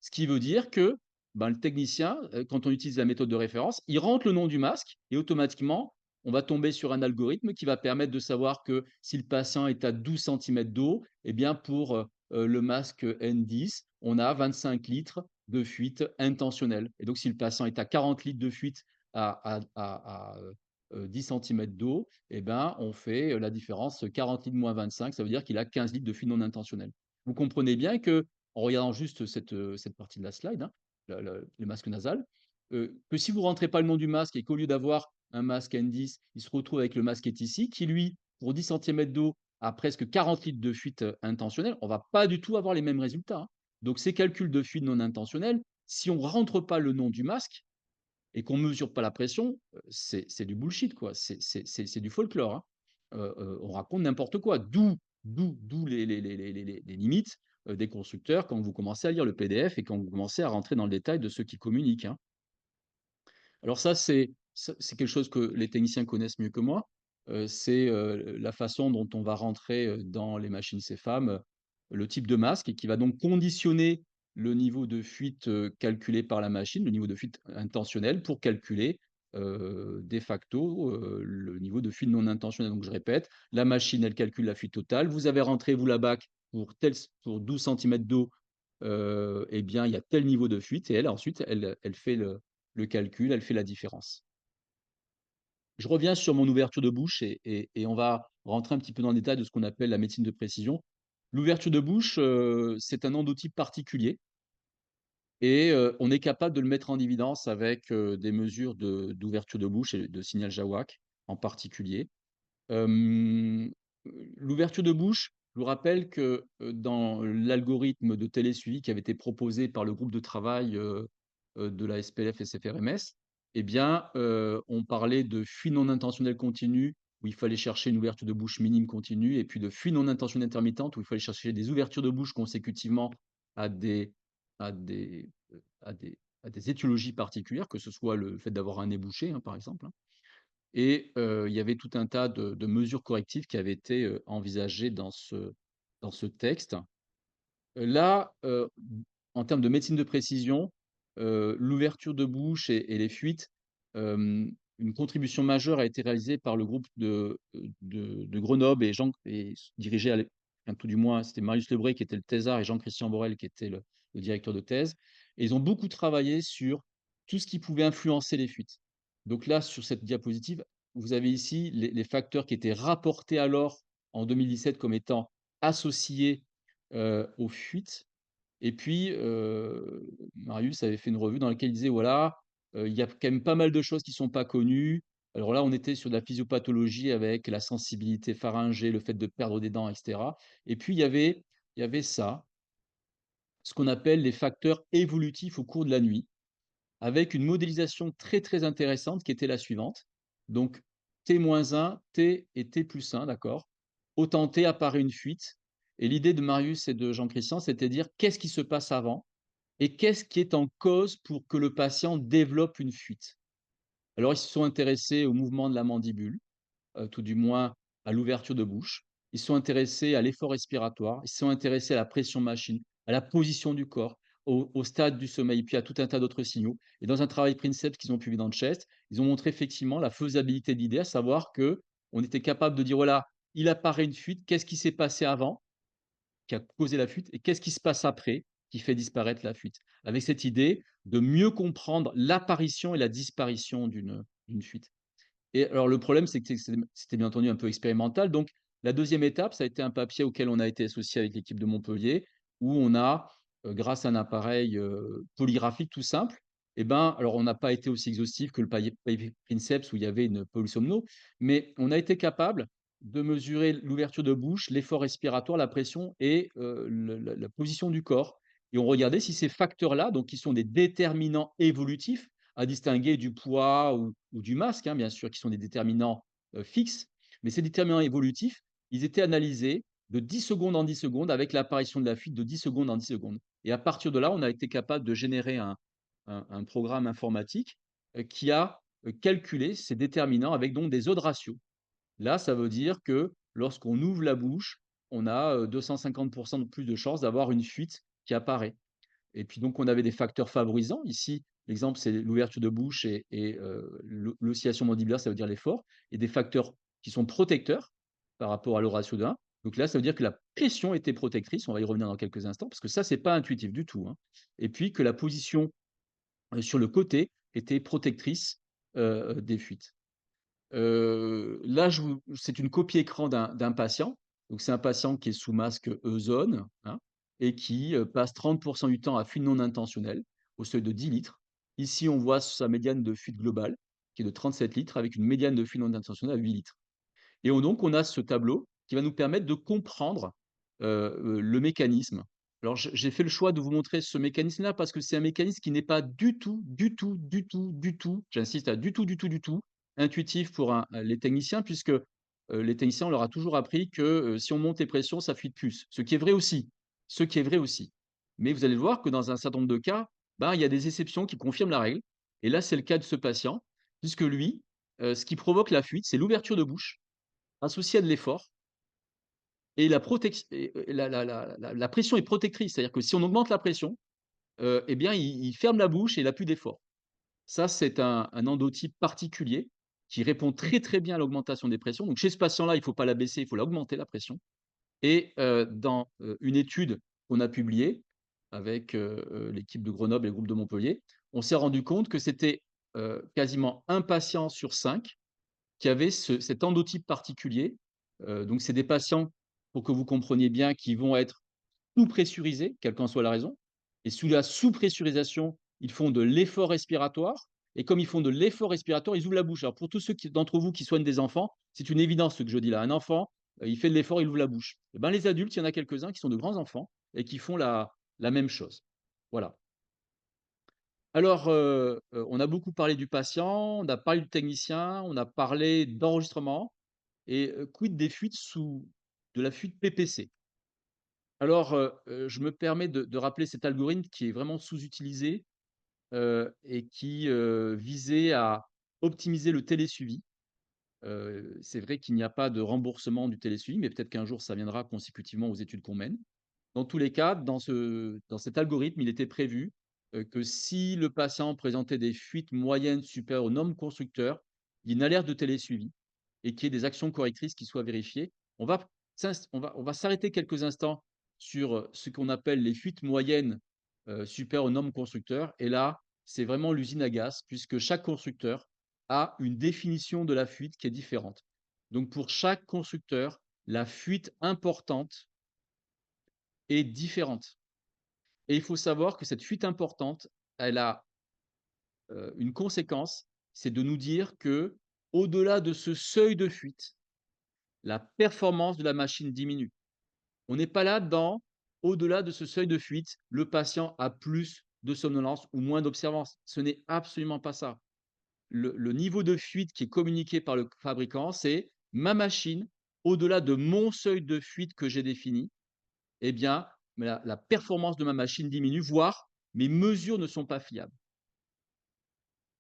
Ce qui veut dire que, ben, le technicien, quand on utilise la méthode de référence, il rentre le nom du masque et automatiquement, on va tomber sur un algorithme qui va permettre de savoir que si le patient est à 12 centimètres d'eau, eh bien pour, le masque N10, on a 25 litres de fuite intentionnelle et donc si le patient est à 40 litres de fuite à 10 centimètres d'eau, eh ben, on fait, la différence, 40 litres moins 25, ça veut dire qu'il a 15 litres de fuite non intentionnelle. Vous comprenez bien que en regardant juste cette partie de la slide, hein, le masque nasal, que si vous ne rentrez pas le nom du masque et qu'au lieu d'avoir un masque N10, il se retrouve avec le masque ici, qui lui, pour 10 centimètres d'eau, a presque 40 litres de fuite intentionnelle, on ne va pas du tout avoir les mêmes résultats, hein. Donc ces calculs de fuite non intentionnelle, si on ne rentre pas le nom du masque et qu'on ne mesure pas la pression, c'est du bullshit, quoi. C'est du folklore, hein. On raconte n'importe quoi. D'où les limites des constructeurs quand vous commencez à lire le PDF et quand vous commencez à rentrer dans le détail de ceux qui communiquent, hein. Alors ça, c'est quelque chose que les techniciens connaissent mieux que moi. C'est, la façon dont on va rentrer, dans les machines CFAM, le type de masque et qui va donc conditionner le niveau de fuite, calculé par la machine, le niveau de fuite intentionnel pour calculer, de facto le niveau de fuite non intentionnelle. Donc je répète, la machine, elle calcule la fuite totale. Vous avez rentré, vous, la BAC pour 12 centimètres d'eau, eh bien, il y a tel niveau de fuite, et elle, ensuite, elle fait le calcul, elle fait la différence. Je reviens sur mon ouverture de bouche et on va rentrer un petit peu dans le détail de ce qu'on appelle la médecine de précision. L'ouverture de bouche, c'est un endotype particulier et on est capable de le mettre en évidence avec des mesures d'ouverture de bouche et de signal Jawak en particulier. Hem, L'ouverture de bouche, je vous rappelle que, dans l'algorithme de télésuivi qui avait été proposé par le groupe de travail, de la SPLF et CFRMS, eh bien, on parlait de fuite non intentionnelle continue, où il fallait chercher une ouverture de bouche minime continue, et puis de fuite non intentionnelle intermittente, où il fallait chercher des ouvertures de bouche consécutivement à des à des, à des étiologies particulières, que ce soit le fait d'avoir un nez bouché, hein, par exemple, hein. Et il y avait tout un tas de mesures correctives qui avaient été, envisagées dans ce texte. Là, en termes de médecine de précision, l'ouverture de bouche et les fuites, une contribution majeure a été réalisée par le groupe de Grenoble et dirigé enfin, tout du moins, c'était Marius Lebré qui était le thésard et Jean-Christian Borel qui était le directeur de thèse. Et ils ont beaucoup travaillé sur tout ce qui pouvait influencer les fuites. Donc là, sur cette diapositive, vous avez ici les facteurs qui étaient rapportés alors, en 2017, comme étant associés aux fuites. Et puis, Marius avait fait une revue dans laquelle il disait, voilà, il y a quand même pas mal de choses qui ne sont pas connues. Alors là, on était sur de la physiopathologie avec la sensibilité pharyngée, le fait de perdre des dents, et cetera. Et puis, il y avait ça, ce qu'on appelle les facteurs évolutifs au cours de la nuit, avec une modélisation très, très intéressante qui était la suivante. Donc, T-1, T et T+1, d'accord? Autant T apparaît une fuite. Et l'idée de Marius et de Jean-Christian, c'était de dire qu'est-ce qui se passe avant et qu'est-ce qui est en cause pour que le patient développe une fuite. Alors, ils se sont intéressés au mouvement de la mandibule, tout du moins à l'ouverture de bouche. Ils se sont intéressés à l'effort respiratoire, ils se sont intéressés à la pression machine, à la position du corps, au stade du sommeil, puis à tout un tas d'autres signaux. Et dans un travail Princeps qu'ils ont publié dans Chest, ils ont montré effectivement la faisabilité de l'idée, à savoir que on était capable de dire, voilà, il apparaît une fuite, qu'est-ce qui s'est passé avant, qui a causé la fuite, et qu'est-ce qui se passe après, qui fait disparaître la fuite. Avec cette idée de mieux comprendre l'apparition et la disparition d'une fuite. Et alors le problème, c'est que c'était bien entendu un peu expérimental. Donc la deuxième étape, ça a été un papier auquel on a été associé avec l'équipe de Montpellier, où on a, grâce à un appareil polygraphique tout simple, eh ben, alors on n'a pas été aussi exhaustif que le papier Princeps où il y avait une pollution de l'eau, mais on a été capable de mesurer l'ouverture de bouche, l'effort respiratoire, la pression et la position du corps. Et on regardait si ces facteurs-là, donc qui sont des déterminants évolutifs, à distinguer du poids ou du masque, hein, bien sûr, qui sont des déterminants fixes. Mais ces déterminants évolutifs, ils étaient analysés de 10 secondes en 10 secondes avec l'apparition de la fuite de 10 secondes en 10 secondes. Et à partir de là, on a été capable de générer un programme informatique qui a calculé ces déterminants avec donc des odds ratios. Là, ça veut dire que lorsqu'on ouvre la bouche, on a 250% de plus de chances d'avoir une fuite qui apparaît. Et puis donc, on avait des facteurs favorisants. Ici, l'exemple, c'est l'ouverture de bouche et l'oscillation mandibulaire, ça veut dire l'effort, et des facteurs qui sont protecteurs par rapport à le ratio de 1. Donc là, ça veut dire que la pression était protectrice, on va y revenir dans quelques instants, parce que ça, c'est pas intuitif du tout, hein. Et puis que la position sur le côté était protectrice des fuites. Là, c'est une copie écran d'un patient. Donc, c'est un patient qui est sous masque Ozone, hein, et qui passe 30% du temps à fuite non intentionnelle, au seuil de 10 litres. Ici, on voit sa médiane de fuite globale, qui est de 37 litres, avec une médiane de fuite non intentionnelle à 8 litres. Et donc, on a ce tableau qui va nous permettre de comprendre le mécanisme. Alors, j'ai fait le choix de vous montrer ce mécanisme-là parce que c'est un mécanisme qui n'est pas du tout, du tout, du tout, du tout, j'insiste à du tout, du tout, du tout, intuitif pour les techniciens, puisque les techniciens, on leur a toujours appris que si on monte les pressions, ça fuite plus. Ce qui est vrai aussi. Ce qui est vrai aussi. Mais vous allez voir que dans un certain nombre de cas, ben, il y a des exceptions qui confirment la règle. Et là, c'est le cas de ce patient, puisque lui, ce qui provoque la fuite, c'est l'ouverture de bouche associée à de l'effort et la pression est protectrice. C'est-à-dire que si on augmente la pression, eh bien, il ferme la bouche et il n'a plus d'effort. Ça, c'est un endotype particulier qui répond très, très bien à l'augmentation des pressions. Donc chez ce patient-là, il ne faut pas la baisser, il faut l'augmenter la pression. Et dans, une étude qu'on a publiée avec, l'équipe de Grenoble et le groupe de Montpellier, on s'est rendu compte que c'était, quasiment un patient sur 5 qui avait cet endotype particulier. Donc c'est des patients, pour que vous compreniez bien, qui vont être sous-pressurisés, quelle qu'en soit la raison. Et sous la sous-pressurisation, ils font de l'effort respiratoire. Et comme ils font de l'effort respiratoire, ils ouvrent la bouche. Alors pour tous ceux d'entre vous qui soignent des enfants, c'est une évidence ce que je dis là. Un enfant, il fait de l'effort, il ouvre la bouche. Et ben, les adultes, il y en a quelques-uns qui sont de grands enfants et qui font la même chose. Voilà. Alors, on a beaucoup parlé du patient, on a parlé du technicien, on a parlé d'enregistrement et quid des fuites de la fuite PPC? Alors, je me permets de rappeler cet algorithme qui est vraiment sous-utilisé, et qui, visait à optimiser le télésuivi. C'est vrai qu'il n'y a pas de remboursement du télésuivi, mais peut-être qu'un jour ça viendra consécutivement aux études qu'on mène. Dans tous les cas, dans cet algorithme, il était prévu, que si le patient présentait des fuites moyennes supérieures aux normes constructeurs, il y ait une alerte de télésuivi et qu'il y ait des actions correctrices qui soient vérifiées. On va s'arrêter quelques instants sur, ce qu'on appelle les fuites moyennes, supérieures aux normes constructeurs et là, c'est vraiment l'usine à gaz puisque chaque constructeur a une définition de la fuite qui est différente. Donc pour chaque constructeur, la fuite importante est différente. Et il faut savoir que cette fuite importante, elle a une conséquence, c'est de nous dire que, au-delà de ce seuil de fuite, la performance de la machine diminue. On n'est pas là dans, au-delà de ce seuil de fuite, le patient a plus de somnolence ou moins d'observance. Ce n'est absolument pas ça. Le niveau de fuite qui est communiqué par le fabricant, c'est ma machine, au-delà de mon seuil de fuite que j'ai défini, eh bien, la performance de ma machine diminue, voire mes mesures ne sont pas fiables.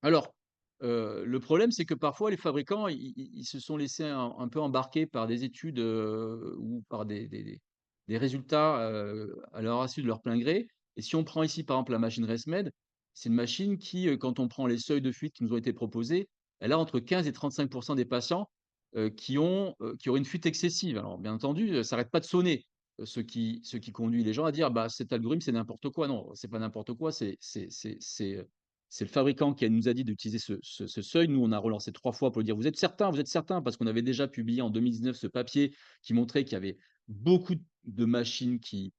Alors, le problème, c'est que parfois les fabricants, ils se sont laissés un peu embarquer par des études, ou par des résultats, à leur insu de leur plein gré. Et si on prend ici, par exemple, la machine ResMed, c'est une machine qui, quand on prend les seuils de fuite qui nous ont été proposés, elle a entre 15 et 35 des patients, qui auraient une fuite excessive. Alors bien entendu, ça n'arrête pas de sonner, ce qui conduit les gens à dire: «Bah, cet algorithme, c'est n'importe quoi». Non, c'est pas n'importe quoi, c'est le fabricant qui nous a dit d'utiliser ce seuil. Nous, on a relancé 3 fois pour lui dire: Vous êtes certains?» Parce qu'on avait déjà publié en 2019 ce papier qui montrait qu'il y avait beaucoup de machines qui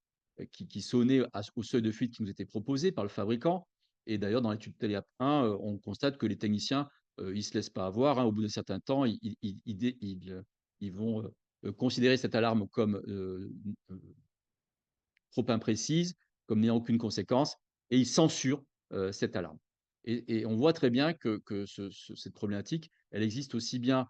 sonnaient au seuil de fuite qui nous était proposé par le fabricant. Et d'ailleurs, dans l'étude TELIAP 1, on constate que les techniciens, ils ne se laissent pas avoir, hein. Au bout d'un certain temps, ils vont, considérer cette alarme comme, trop imprécise, comme n'ayant aucune conséquence, et ils censurent cette alarme. Et on voit très bien que cette problématique, elle existe aussi bien,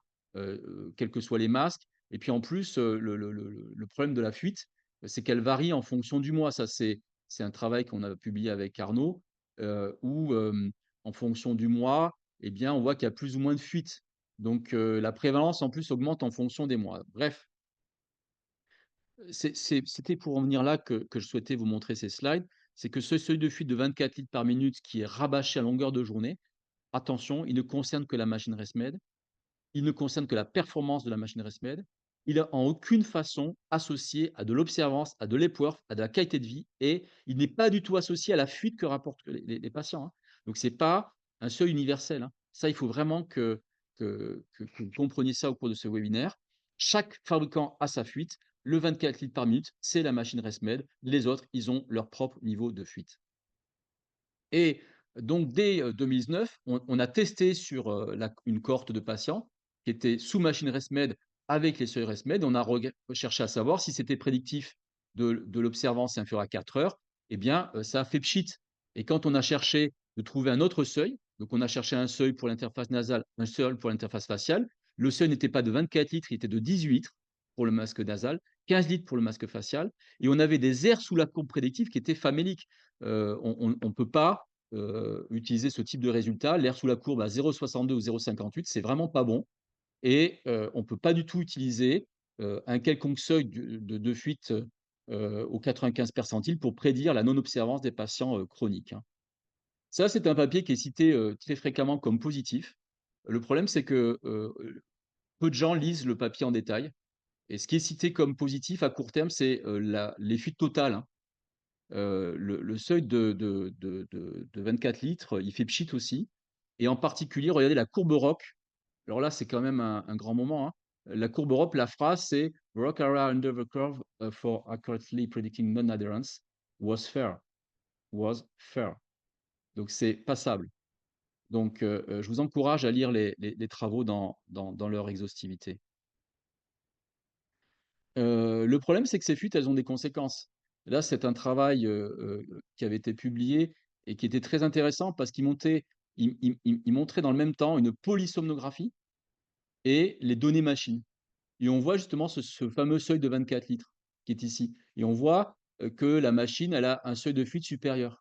quels que soient les masques. Et puis en plus, le problème de la fuite, c'est qu'elle varie en fonction du mois. Ça, c'est un travail qu'on a publié avec Arnaud, où, en fonction du mois, eh bien, on voit qu'il y a plus ou moins de fuites. Donc, la prévalence, en plus, augmente en fonction des mois. Bref, c'était pour en venir là que je souhaitais vous montrer ces slides. C'est que ce seuil de fuite de 24 litres par minute qui est rabâché à longueur de journée, attention, il ne concerne que la machine ResMed, il ne concerne que la performance de la machine ResMed. Il est en aucune façon associé à de l'observance, à de l'Epworth, à de la qualité de vie, et il n'est pas du tout associé à la fuite que rapportent les patients, hein. Donc c'est pas un seuil universel, hein. Ça, il faut vraiment que vous compreniez ça au cours de ce webinaire. Chaque fabricant a sa fuite. Le 24 litres par minute, c'est la machine ResMed. Les autres, ils ont leur propre niveau de fuite. Et donc dès, 2019, on a testé sur, une cohorte de patients qui étaient sous machine ResMed avec les seuils ResMed. On a cherché à savoir si c'était prédictif de l'observance inférieure à 4 heures. Eh bien, ça a fait pchit. Et quand on a cherché de trouver un autre seuil, donc on a cherché un seuil pour l'interface nasale, un seuil pour l'interface faciale. Le seuil n'était pas de 24 litres, il était de 18 litres pour le masque nasal, 15 litres pour le masque facial, et on avait des aires sous la courbe prédictive qui étaient faméliques. On ne peut pas utiliser ce type de résultat. L'air sous la courbe à 0,62 ou 0,58, c'est vraiment pas bon. Et on ne peut pas du tout utiliser un quelconque seuil de fuite au 95 percentile pour prédire la non-observance des patients chroniques, hein. Ça, c'est un papier qui est cité très fréquemment comme positif. Le problème, c'est que peu de gens lisent le papier en détail. Et ce qui est cité comme positif à court terme, c'est les fuites totales, hein. Le seuil de 24 litres, il fait pchit aussi. Et en particulier, regardez la courbe ROC. Alors là, c'est quand même un grand moment, hein. La courbe ROC, la phrase, c'est ROC area under the curve for accurately predicting non-adherence was fair. Was fair. Donc, c'est passable. Donc, je vous encourage à lire les travaux dans leur exhaustivité. Le problème, c'est que ces fuites, elles ont des conséquences. Là, c'est un travail qui avait été publié et qui était très intéressant parce qu'il montrait dans le même temps une polysomnographie et les données machines. Et on voit justement ce fameux seuil de 24 litres qui est ici. Et on voit que la machine, elle a un seuil de fuite supérieur.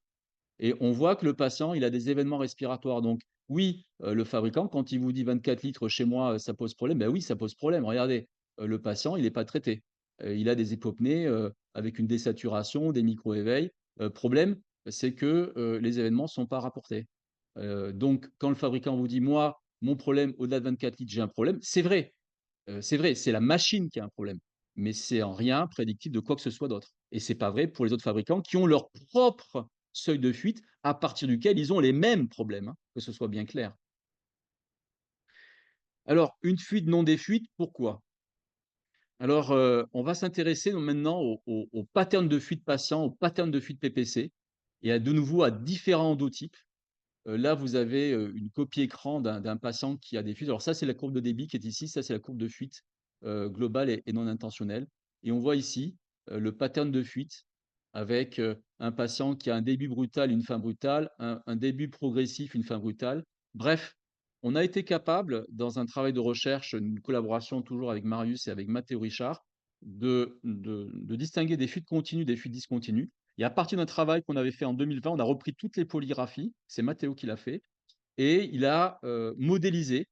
Et on voit que le patient, il a des événements respiratoires. Donc, oui, le fabricant, quand il vous dit 24 litres chez moi, ça pose problème, ben oui, ça pose problème. Regardez, le patient, il n'est pas traité. Il a des hypopnées avec une désaturation, des micro-éveils. Problème, c'est que les événements ne sont pas rapportés. Donc, quand le fabricant vous dit, moi, mon problème, au-delà de 24 litres, j'ai un problème, c'est vrai, c'est la machine qui a un problème, mais c'est en rien prédictif de quoi que ce soit d'autre. Et c'est pas vrai pour les autres fabricants qui ont leur propre seuil de fuite à partir duquel ils ont les mêmes problèmes, hein, que ce soit bien clair. Alors, une fuite non défuite, pourquoi? Alors, on va s'intéresser maintenant aux patterns de fuite patient, aux patterns de fuite PPC et de nouveau à différents endotypes. Là, vous avez une copie écran d'un patient qui a des fuites. Alors ça, c'est la courbe de débit qui est ici. Ça, c'est la courbe de fuite globale et non intentionnelle. Et on voit ici le pattern de fuite avec un patient qui a un début brutal, une fin brutale, un début progressif, une fin brutale. Bref, on a été capable, dans un travail de recherche, une collaboration toujours avec Marius et avec Mathéo Richard, de distinguer des fuites continues des fuites discontinues. Et à partir d'un travail qu'on avait fait en 2020, on a repris toutes les polygraphies, c'est Mathéo qui l'a fait, et il a modélisé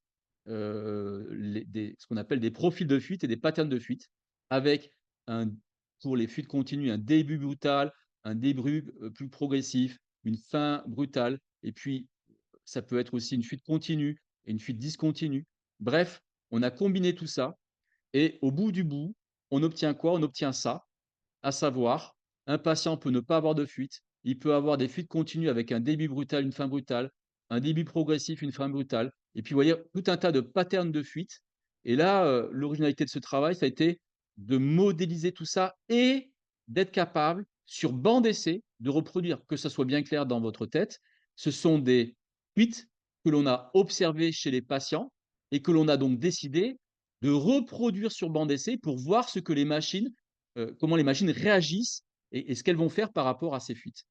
ce qu'on appelle des profils de fuite et des patterns de fuite, avec pour les fuites continues un début brutal, un début plus progressif, une fin brutale, et puis ça peut être aussi une fuite continue et une fuite discontinue. Bref, on a combiné tout ça, et au bout du bout, on obtient quoi? On obtient ça, à savoir, un patient peut ne pas avoir de fuite, il peut avoir des fuites continues avec un début brutal, une fin brutale, un début progressif, une fin brutale, et puis vous voyez tout un tas de patterns de fuite. Et là, l'originalité de ce travail, ça a été de modéliser tout ça et d'être capable, sur banc d'essai, de reproduire, que ça soit bien clair dans votre tête, ce sont des fuites que l'on a observées chez les patients et que l'on a donc décidé de reproduire sur banc d'essai pour voir ce que les machines comment les machines réagissent et ce qu'elles vont faire par rapport à ces fuites.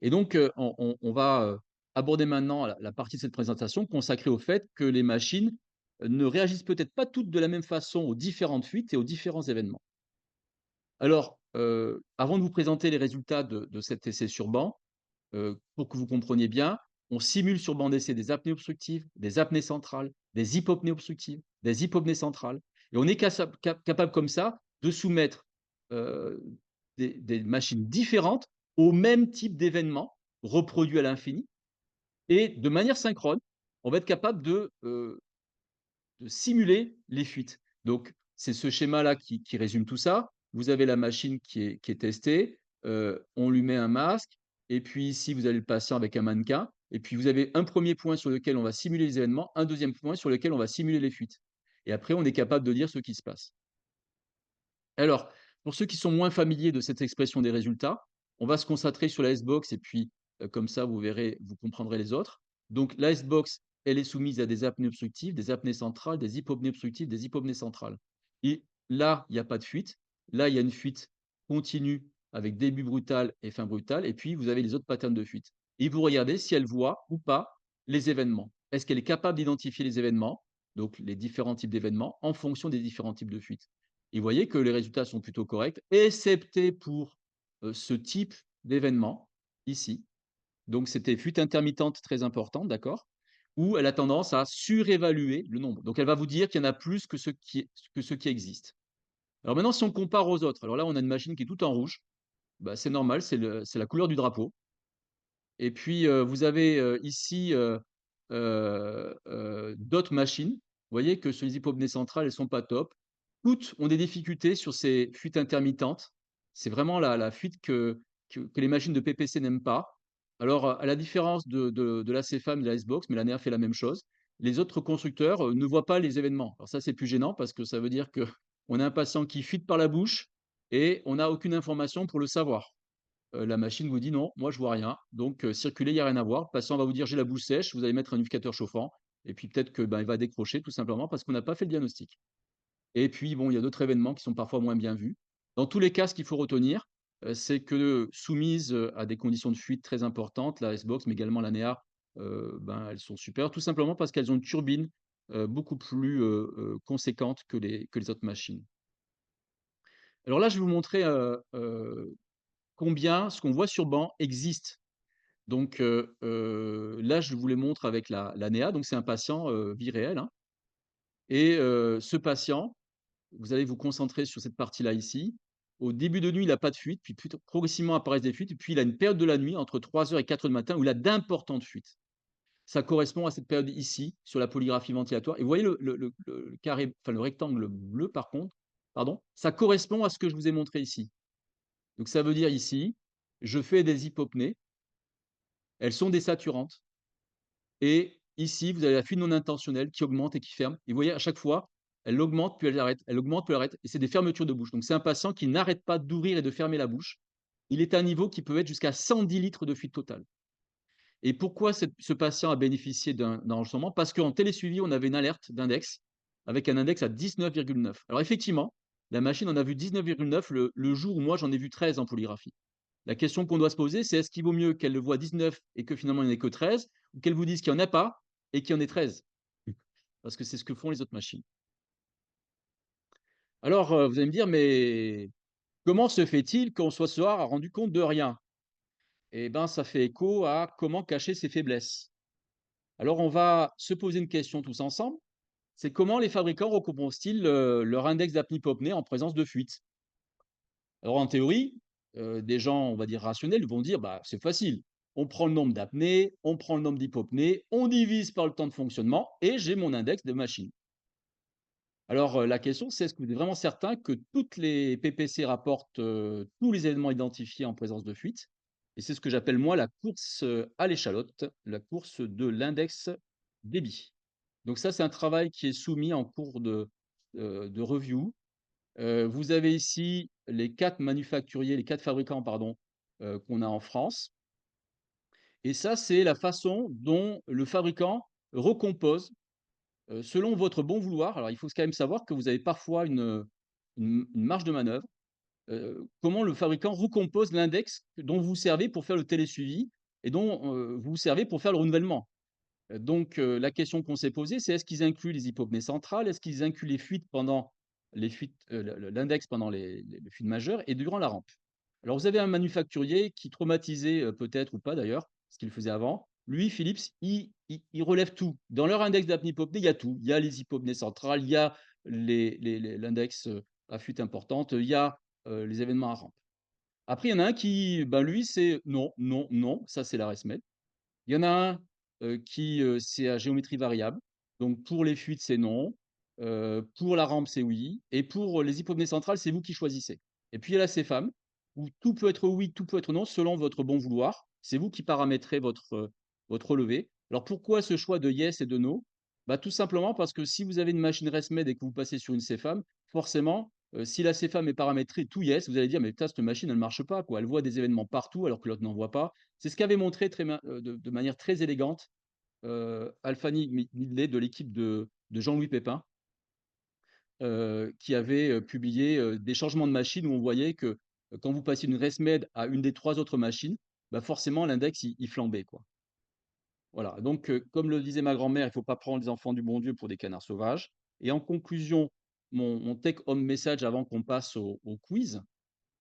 Et donc, on va aborder maintenant la partie de cette présentation consacrée au fait que les machines ne réagissent peut-être pas toutes de la même façon aux différentes fuites et aux différents événements. Alors, avant de vous présenter les résultats de cet essai sur banc, pour que vous compreniez bien, on simule sur banc d'essai des apnées obstructives, des apnées centrales, des hypopnées obstructives, des hypopnées centrales. Et on est capable comme ça de soumettre euh, des machines différentes au même type d'événement reproduit à l'infini. Et de manière synchrone, on va être capable de simuler les fuites. Donc, c'est ce schéma-là qui résume tout ça. Vous avez la machine qui est testée, on lui met un masque, et puis ici, vous avez le patient avec un mannequin, et puis vous avez un premier point sur lequel on va simuler les événements, un deuxième point sur lequel on va simuler les fuites. Et après, on est capable de lire ce qui se passe. Alors, pour ceux qui sont moins familiers de cette expression des résultats, on va se concentrer sur la S-box, et puis comme ça, vous verrez, vous comprendrez les autres. Donc, la S-box, elle est soumise à des apnées obstructives, des apnées centrales, des hypopnées obstructives, des hypopnées centrales. Et là, il n'y a pas de fuite. Là, il y a une fuite continue avec début brutal et fin brutal. Et puis, vous avez les autres patterns de fuite. Et vous regardez si elle voit ou pas les événements. Est-ce qu'elle est capable d'identifier les événements, donc les différents types d'événements, en fonction des différents types de fuites. Et vous voyez que les résultats sont plutôt corrects, excepté pour ce type d'événement ici. Donc, c'était fuite intermittente très importante, d'accord, où elle a tendance à surévaluer le nombre. Donc, elle va vous dire qu'il y en a plus que ce qui existe. Alors maintenant, si on compare aux autres, alors là, on a une machine qui est toute en rouge. Bah, c'est normal, c'est la couleur du drapeau. Et puis, vous avez, ici, d'autres machines. Vous voyez que sur les hypopnées centrales, elles sont pas top. Toutes ont des difficultés sur ces fuites intermittentes. C'est vraiment la fuite que les machines de PPC n'aiment pas. Alors, à la différence de la CFAM et de la S-Box, mais la NEA fait la même chose, les autres constructeurs, ne voient pas les événements. Alors ça, c'est plus gênant parce que ça veut dire qu'on a un patient qui fuite par la bouche et on n'a aucune information pour le savoir. La machine vous dit: «Non, moi je vois rien, donc circulez, il y a rien à voir». Le patient va vous dire: «J'ai la bouche sèche», vous allez mettre un humidificateur chauffant et puis peut-être que, ben, il va décrocher tout simplement parce qu'on n'a pas fait le diagnostic. Et puis bon, il y a d'autres événements qui sont parfois moins bien vus. Dans tous les cas, ce qu'il faut retenir, c'est que soumises, à des conditions de fuite très importantes, la S-Box, mais également la NEA, ben, elles sont super, tout simplement parce qu'elles ont une turbine, beaucoup plus, conséquente que les autres machines. Alors là, je vais vous montrer, combien ce qu'on voit sur banc existe. Donc, là, je vous les montre avec la NEA, donc c'est un patient, vie réelle, hein. Et ce patient, vous allez vous concentrer sur cette partie-là ici. Au début de nuit, il a pas de fuite, puis progressivement apparaissent des fuites et puis il a une période de la nuit entre 3 heures et 4 heures du matin où il a d'importantes fuites. Ça correspond à cette période ici, sur la polygraphie ventilatoire et vous voyez le carré, enfin le rectangle bleu par contre, pardon, ça correspond à ce que je vous ai montré ici. Donc ça veut dire ici, je fais des hypopnées, elles sont désaturantes. Et ici, vous avez la fuite non intentionnelle qui augmente et qui ferme. Et vous voyez, à chaque fois, elle augmente, puis elle arrête, elle augmente, puis elle arrête. Et c'est des fermetures de bouche. Donc, c'est un patient qui n'arrête pas d'ouvrir et de fermer la bouche. Il est à un niveau qui peut être jusqu'à 110 litres de fuite totale. Et pourquoi ce patient a bénéficié d'un enregistrement? Parce qu'en télésuivi, on avait une alerte d'index avec un index à 19,9. Alors, effectivement, la machine en a vu 19,9 le jour où moi, j'en ai vu 13 en polygraphie. La question qu'on doit se poser, c'est est-ce qu'il vaut mieux qu'elle le voit 19 et que finalement il n'y en ait que 13 ou qu'elle vous dise qu'il n'y en a pas et qu'il y en ait 13? Parce que c'est ce que font les autres machines. Alors, vous allez me dire: «Mais comment se fait-il qu'on soit ce soir rendu compte de rien?» Eh ben, ça fait écho à comment cacher ses faiblesses. Alors on va se poser une question tous ensemble, c'est comment les fabricants recompensent-ils, leur index d'apnée-hypopnée en présence de fuite? Alors en théorie, des gens, on va dire rationnels, vont dire: «Bah, c'est facile. On prend le nombre d'apnées, on prend le nombre d'hypopnées, on divise par le temps de fonctionnement et j'ai mon index de machine». Alors, la question c'est est-ce que vous êtes vraiment certain que toutes les PPC rapportent, tous les événements identifiés en présence de fuite? Et c'est ce que j'appelle moi la course, à l'échalote, la course de l'index débit. Donc ça, c'est un travail qui est soumis en cours de review. Vous avez ici les 4 manufacturiers, les 4 fabricants pardon, qu'on a en France et ça, c'est la façon dont le fabricant recompose, selon votre bon vouloir. Alors il faut quand même savoir que vous avez parfois une marge de manœuvre. Comment le fabricant recompose l'index dont vous vous servez pour faire le télésuivi et dont, vous vous servez pour faire le renouvellement. Donc la question qu'on s'est posée, c'est est-ce qu'ils incluent les hypopnées centrales? Est-ce qu'ils incluent les fuites pendant les fuites, l'index pendant les fuites majeures et durant la rampe? Alors vous avez un manufacturier qui traumatisé, peut-être ou pas d'ailleurs, ce qu'il faisait avant. Lui, Philips, il relève tout. Dans leur index d'apnée-hypopnée, il y a tout. Il y a les hypopnées centrales, il y a l'index, à fuite importante, il y a, les événements à rampe. Après, il y en a un qui, ben, lui, c'est non, non, non, ça c'est la ResMed. Il y en a un, qui, c'est à géométrie variable. Donc pour les fuites, c'est non, pour la rampe, c'est oui et pour les hypopnées centrales, c'est vous qui choisissez. Et puis il y a la CFAM où tout peut être oui, tout peut être non selon votre bon vouloir. C'est vous qui paramétrez votre relevé. Alors pourquoi ce choix de yes et de no? Bah, tout simplement parce que si vous avez une machine ResMed et que vous passez sur une CFAM, forcément, si la CFAM est paramétrée tout yes, vous allez dire: «Mais putain, cette machine, elle ne marche pas, quoi. Elle voit des événements partout alors que l'autre n'en voit pas». C'est ce qu'avait montré de manière très élégante, Alphanie Midley de l'équipe de Jean-Louis Pépin, qui avait, publié, des changements de machine où on voyait que, quand vous passiez d'une ResMed à une des 3 autres machines, bah, forcément l'index il flambait, quoi. Voilà, donc comme le disait ma grand-mère: «Il ne faut pas prendre les enfants du bon Dieu pour des canards sauvages» et en conclusion, mon take home message avant qu'on passe au quiz,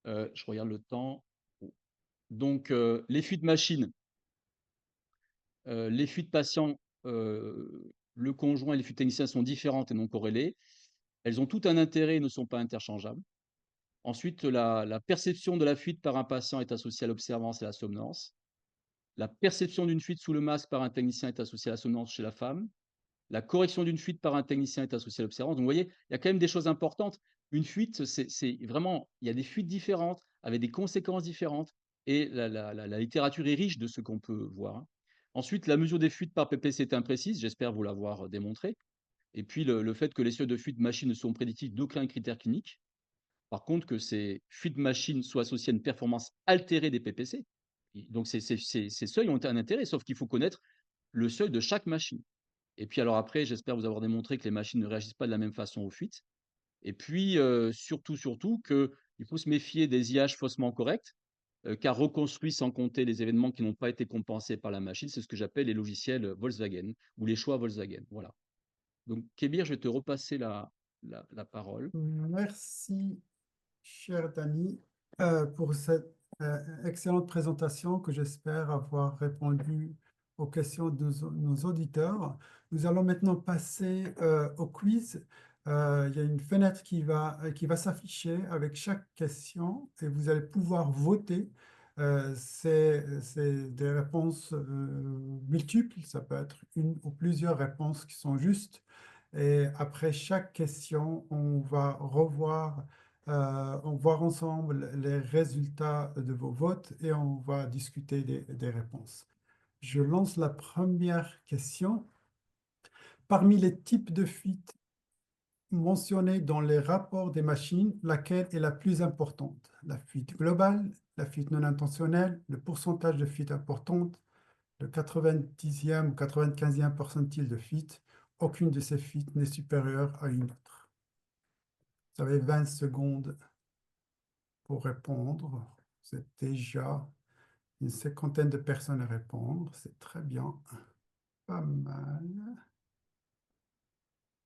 je regarde le temps. Donc les fuites machines. Les fuites patients, le conjoint et les fuites techniciens sont différentes et non corrélées. Elles ont toutes un intérêt et ne sont pas interchangeables. Ensuite, la perception de la fuite par un patient est associée à l'observance et à la somnolence. la perception d'une fuite sous le masque par un technicien est associée à la somnolence chez la femme. La correction d'une fuite par un technicien est associée à l'observance. Donc, vous voyez, il y a quand même des choses importantes. Une fuite, c'est vraiment, il y a des fuites différentes, avec des conséquences différentes, et la littérature est riche de ce qu'on peut voir, hein. Ensuite, la mesure des fuites par PPC est imprécise, j'espère vous l'avoir démontré. Et puis, le fait que les seuils de fuite machine ne sont prédictifs d'aucun critère clinique. Par contre, que ces fuites machines soient associées à une performance altérée des PPC. Donc, ces seuils ont un intérêt, sauf qu'il faut connaître le seuil de chaque machine. Et puis alors après, j'espère vous avoir démontré que les machines ne réagissent pas de la même façon aux fuites. Et puis, surtout qu'il faut se méfier des IH faussement corrects, car reconstruits sans compter les événements qui n'ont pas été compensés par la machine. C'est ce que j'appelle les logiciels Volkswagen ou les choix Volkswagen. Voilà. Donc Kébir, je vais te repasser la parole. Merci, cher Dany, pour cette excellente présentation que j'espère avoir répondu aux questions de nos auditeurs. Nous allons maintenant passer au quiz. Il y a une fenêtre qui va s'afficher avec chaque question et vous allez pouvoir voter. C'est des réponses multiples, ça peut être une ou plusieurs réponses qui sont justes. Et après chaque question, on va voir ensemble les résultats de vos votes et on va discuter des réponses. Je lance la première question. Parmi les types de fuites mentionnés dans les rapports des machines, laquelle est la plus importante? La fuite globale, la fuite non intentionnelle, le pourcentage de fuites importantes, le 90e ou 95e percentile de fuite. Aucune de ces fuites n'est supérieure à une autre. Vous avez 20 secondes pour répondre. C'est déjà une cinquantaine de personnes à répondre. C'est très bien. Pas mal.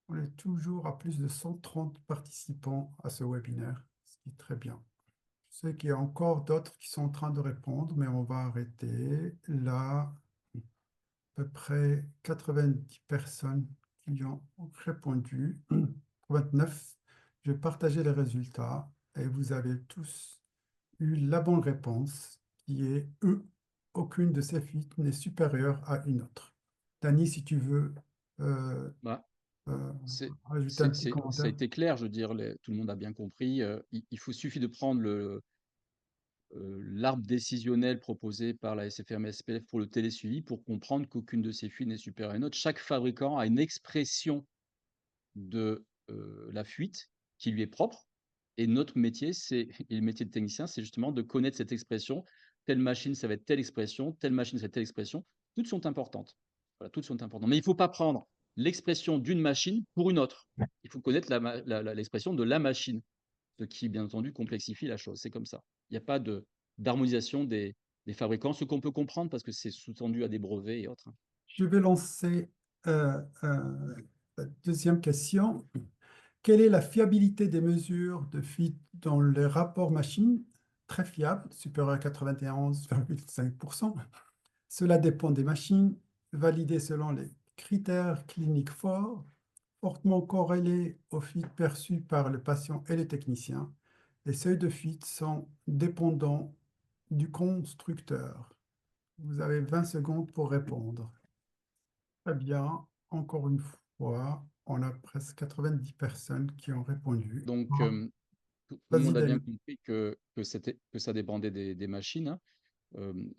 On est toujours à plus de 130 participants à ce webinaire, ce qui est très bien. Je sais qu'il y a encore d'autres qui sont en train de répondre, mais on va arrêter là. À peu près 90 personnes qui ont répondu. 29. Je vais partager les résultats et vous avez tous eu la bonne réponse qui est E. Aucune de ces fuites n'est supérieure à une autre. Dany, si tu veux euh, Bah, euh, c'est, ajouter un petit ça a commentaire. été clair, je veux dire, tout le monde a bien compris. Suffit de prendre l'arbre décisionnel proposé par la SFRM-SPF pour le télésuivi pour comprendre qu'aucune de ces fuites n'est supérieure à une autre. Chaque fabricant a une expression de la fuite qui lui est propre. Et notre métier, et le métier de technicien, c'est justement de connaître cette expression. Telle machine, ça va être telle expression, telle machine, ça va être telle expression. Toutes sont importantes. Voilà, toutes sont importantes. Mais il ne faut pas prendre l'expression d'une machine pour une autre. Il faut connaître l'expression de la machine, ce qui, bien entendu, complexifie la chose. C'est comme ça. Il n'y a pas d'harmonisation des fabricants, ce qu'on peut comprendre parce que c'est sous-tendu à des brevets et autres, hein. Je vais lancer la deuxième question. Quelle est la fiabilité des mesures de fuite dans les rapports machines? Très fiable, supérieur à 91,5%. Cela dépend des machines, validées selon les critères cliniques forts, fortement corrélés aux fuites perçues par le patient et le technicien. Les seuils de fuite sont dépendants du constructeur. Vous avez 20 secondes pour répondre. Très bien. Encore une fois, on a presque 90 personnes qui ont répondu. Donc, tout le Vas-y, monde a bien Dany. compris que ça dépendait des machines, hein.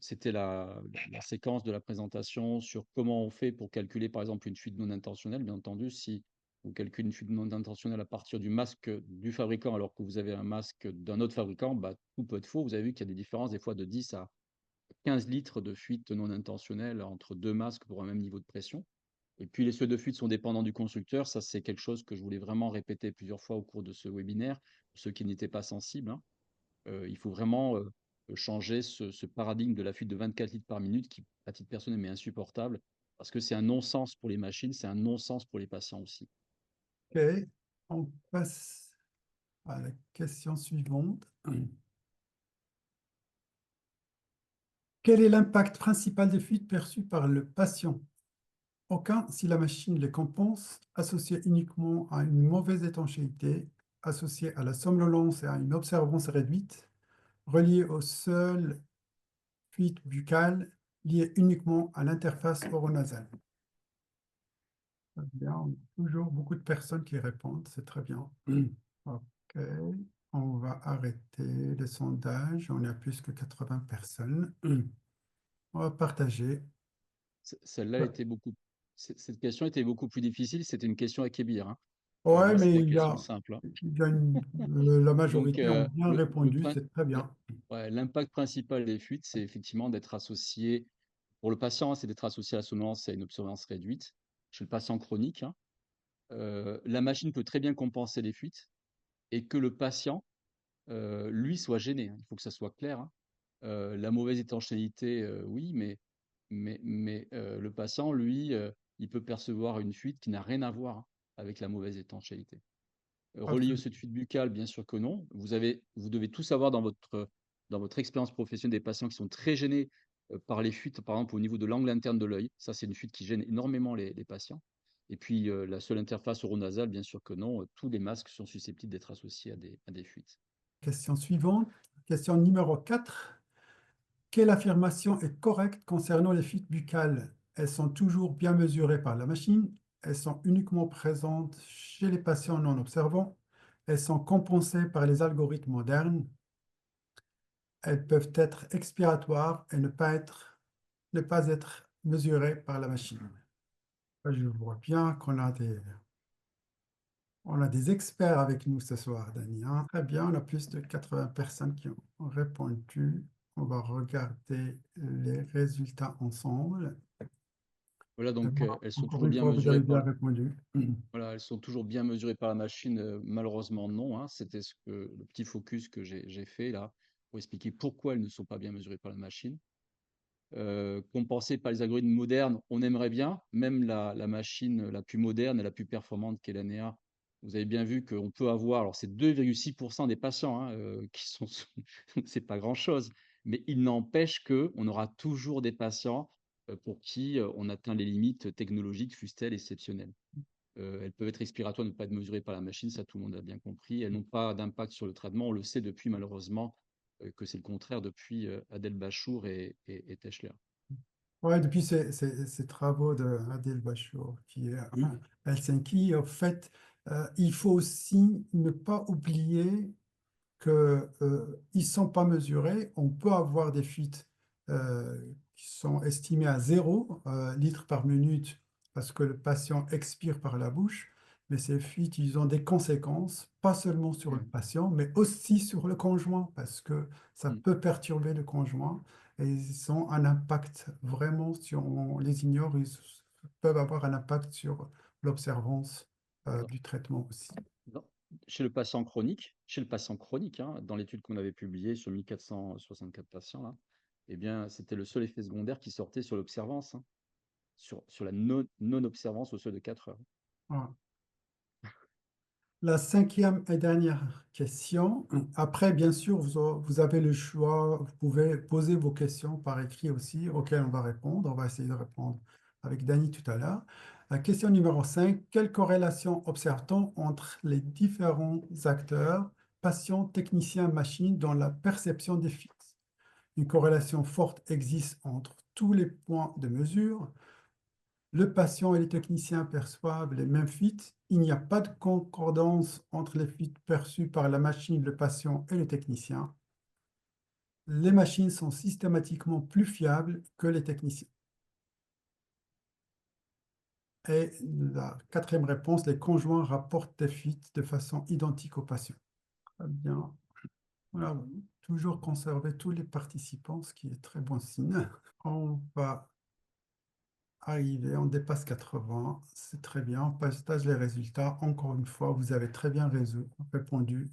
C'était la séquence de la présentation sur comment on fait pour calculer, par exemple, une fuite non intentionnelle. Bien entendu, si vous calculez une fuite non intentionnelle à partir du masque du fabricant alors que vous avez un masque d'un autre fabricant, bah, tout peut être faux. Vous avez vu qu'il y a des différences des fois de 10 à 15 litres de fuite non intentionnelle entre deux masques pour un même niveau de pression. Et puis les seuils de fuite sont dépendants du constructeur. Ça, c'est quelque chose que je voulais vraiment répéter plusieurs fois au cours de ce webinaire, pour ceux qui n'étaient pas sensibles, hein. Il faut vraiment changer ce paradigme de la fuite de 24 litres par minute qui, à titre personnel, m'est insupportable parce que c'est un non-sens pour les machines, c'est un non-sens pour les patients aussi. OK, on passe à la question suivante. Quel est l'impact principal des fuites perçues par le patient? Aucun si la machine les compense, associé uniquement à une mauvaise étanchéité, associé à la somnolence et à une observance réduite, relié aux seules fuites buccales, liées uniquement à l'interface oronasale? Très bien, on a toujours beaucoup de personnes qui répondent, c'est très bien. Ok, on va arrêter le sondage, on a plus que 80 personnes. On va partager. Celle-là était beaucoup. Cette question était beaucoup plus difficile. C'était une question à Kébir, hein. Ouais, Moi, mais c'était une question simple, hein. la Donc, majorité ont bien le répondu, c'est très bien. ouais, l'impact principal des fuites, c'est effectivement d'être associé, pour le patient, hein, c'est d'être associé à la somnolence et à une observance réduite. Chez le patient chronique, hein, la machine peut très bien compenser les fuites et que le patient, lui, soit gêné, hein. Il faut que ça soit clair, hein. La mauvaise étanchéité, oui, mais le patient, lui, il peut percevoir une fuite qui n'a rien à voir, hein, avec la mauvaise étanchéité. Relié aux Absolument. fuites buccales, bien sûr que non. Vous devez tout savoir dans votre expérience professionnelle des patients qui sont très gênés par les fuites, par exemple au niveau de l'angle interne de l'œil. Ça, c'est une fuite qui gêne énormément les patients. Et puis, la seule interface oronasale, bien sûr que non. Tous les masques sont susceptibles d'être associés à des fuites. Question suivante, question numéro 4. Quelle affirmation est correcte concernant les fuites buccales? Elles sont toujours bien mesurées par la machine, elles sont uniquement présentes chez les patients non observants, elles sont compensées par les algorithmes modernes, elles peuvent être expiratoires et ne pas être mesurées par la machine. Je vois bien on a des experts avec nous ce soir, Dani, hein. Très bien, on a plus de 80 personnes qui ont répondu. On va regarder les résultats ensemble. Voilà, Et donc moi, elles sont encore toujours une bien fois, vous avez mesurées bien par, répondu. voilà, elles sont toujours bien mesurées par la machine. Malheureusement, non, hein. C'était le petit focus que j'ai fait là pour expliquer pourquoi elles ne sont pas bien mesurées par la machine. Compensées par les algorithmes modernes, on aimerait bien, même la machine la plus moderne et la plus performante qu'est l'ANEA. Vous avez bien vu qu'on peut avoir, alors c'est 2,6% des patients, hein, qui sont, c'est pas grand-chose, mais il n'empêche qu'on aura toujours des patients pour qui on atteint les limites technologiques, fussent-elles exceptionnelles. Elles peuvent être respiratoires, ne pas être mesurées par la machine, ça tout le monde a bien compris. Elles n'ont pas d'impact sur le traitement. On le sait depuis malheureusement que c'est le contraire depuis Adel Bachour et Techler. Ouais, depuis ces travaux de Adil Bachour, qui est à Helsinki, en fait, il faut aussi ne pas oublier que, ils ne sont pas mesurés. On peut avoir des fuites qui sont estimées à 0 litres par minute parce que le patient expire par la bouche. Mais ces fuites, ils ont des conséquences, pas seulement sur le Mm. patient, mais aussi sur le conjoint, parce que ça Mm. peut perturber le conjoint et ils ont un impact vraiment, si on les ignore, ils peuvent avoir un impact sur l'observance Dans- du traitement aussi. dans- chez le patient chronique, hein, dans l'étude qu'on avait publiée sur 1464 patients, là, eh bien, c'était le seul effet secondaire qui sortait sur l'observance, hein, sur la non-observance au seuil de 4 heures. Voilà. La cinquième et dernière question. Après, bien sûr, vous avez le choix. Vous pouvez poser vos questions par écrit aussi, auxquelles on va répondre. On va essayer de répondre avec Dany tout à l'heure. La question numéro 5. Quelle corrélation observe-t-on entre les différents acteurs, patients, techniciens, machines, dans la perception des fuites? Une corrélation forte existe entre tous les points de mesure. Le patient et les techniciens perçoivent les mêmes fuites. Il n'y a pas de concordance entre les fuites perçues par la machine, le patient et le technicien. Les machines sont systématiquement plus fiables que les techniciens. Et la quatrième réponse, les conjoints rapportent des fuites de façon identique aux patients. Très bien. Voilà, toujours conserver tous les participants, ce qui est très bon signe. On va arrivé, on dépasse 80, c'est très bien. On partage les résultats. Encore une fois, vous avez très bien répondu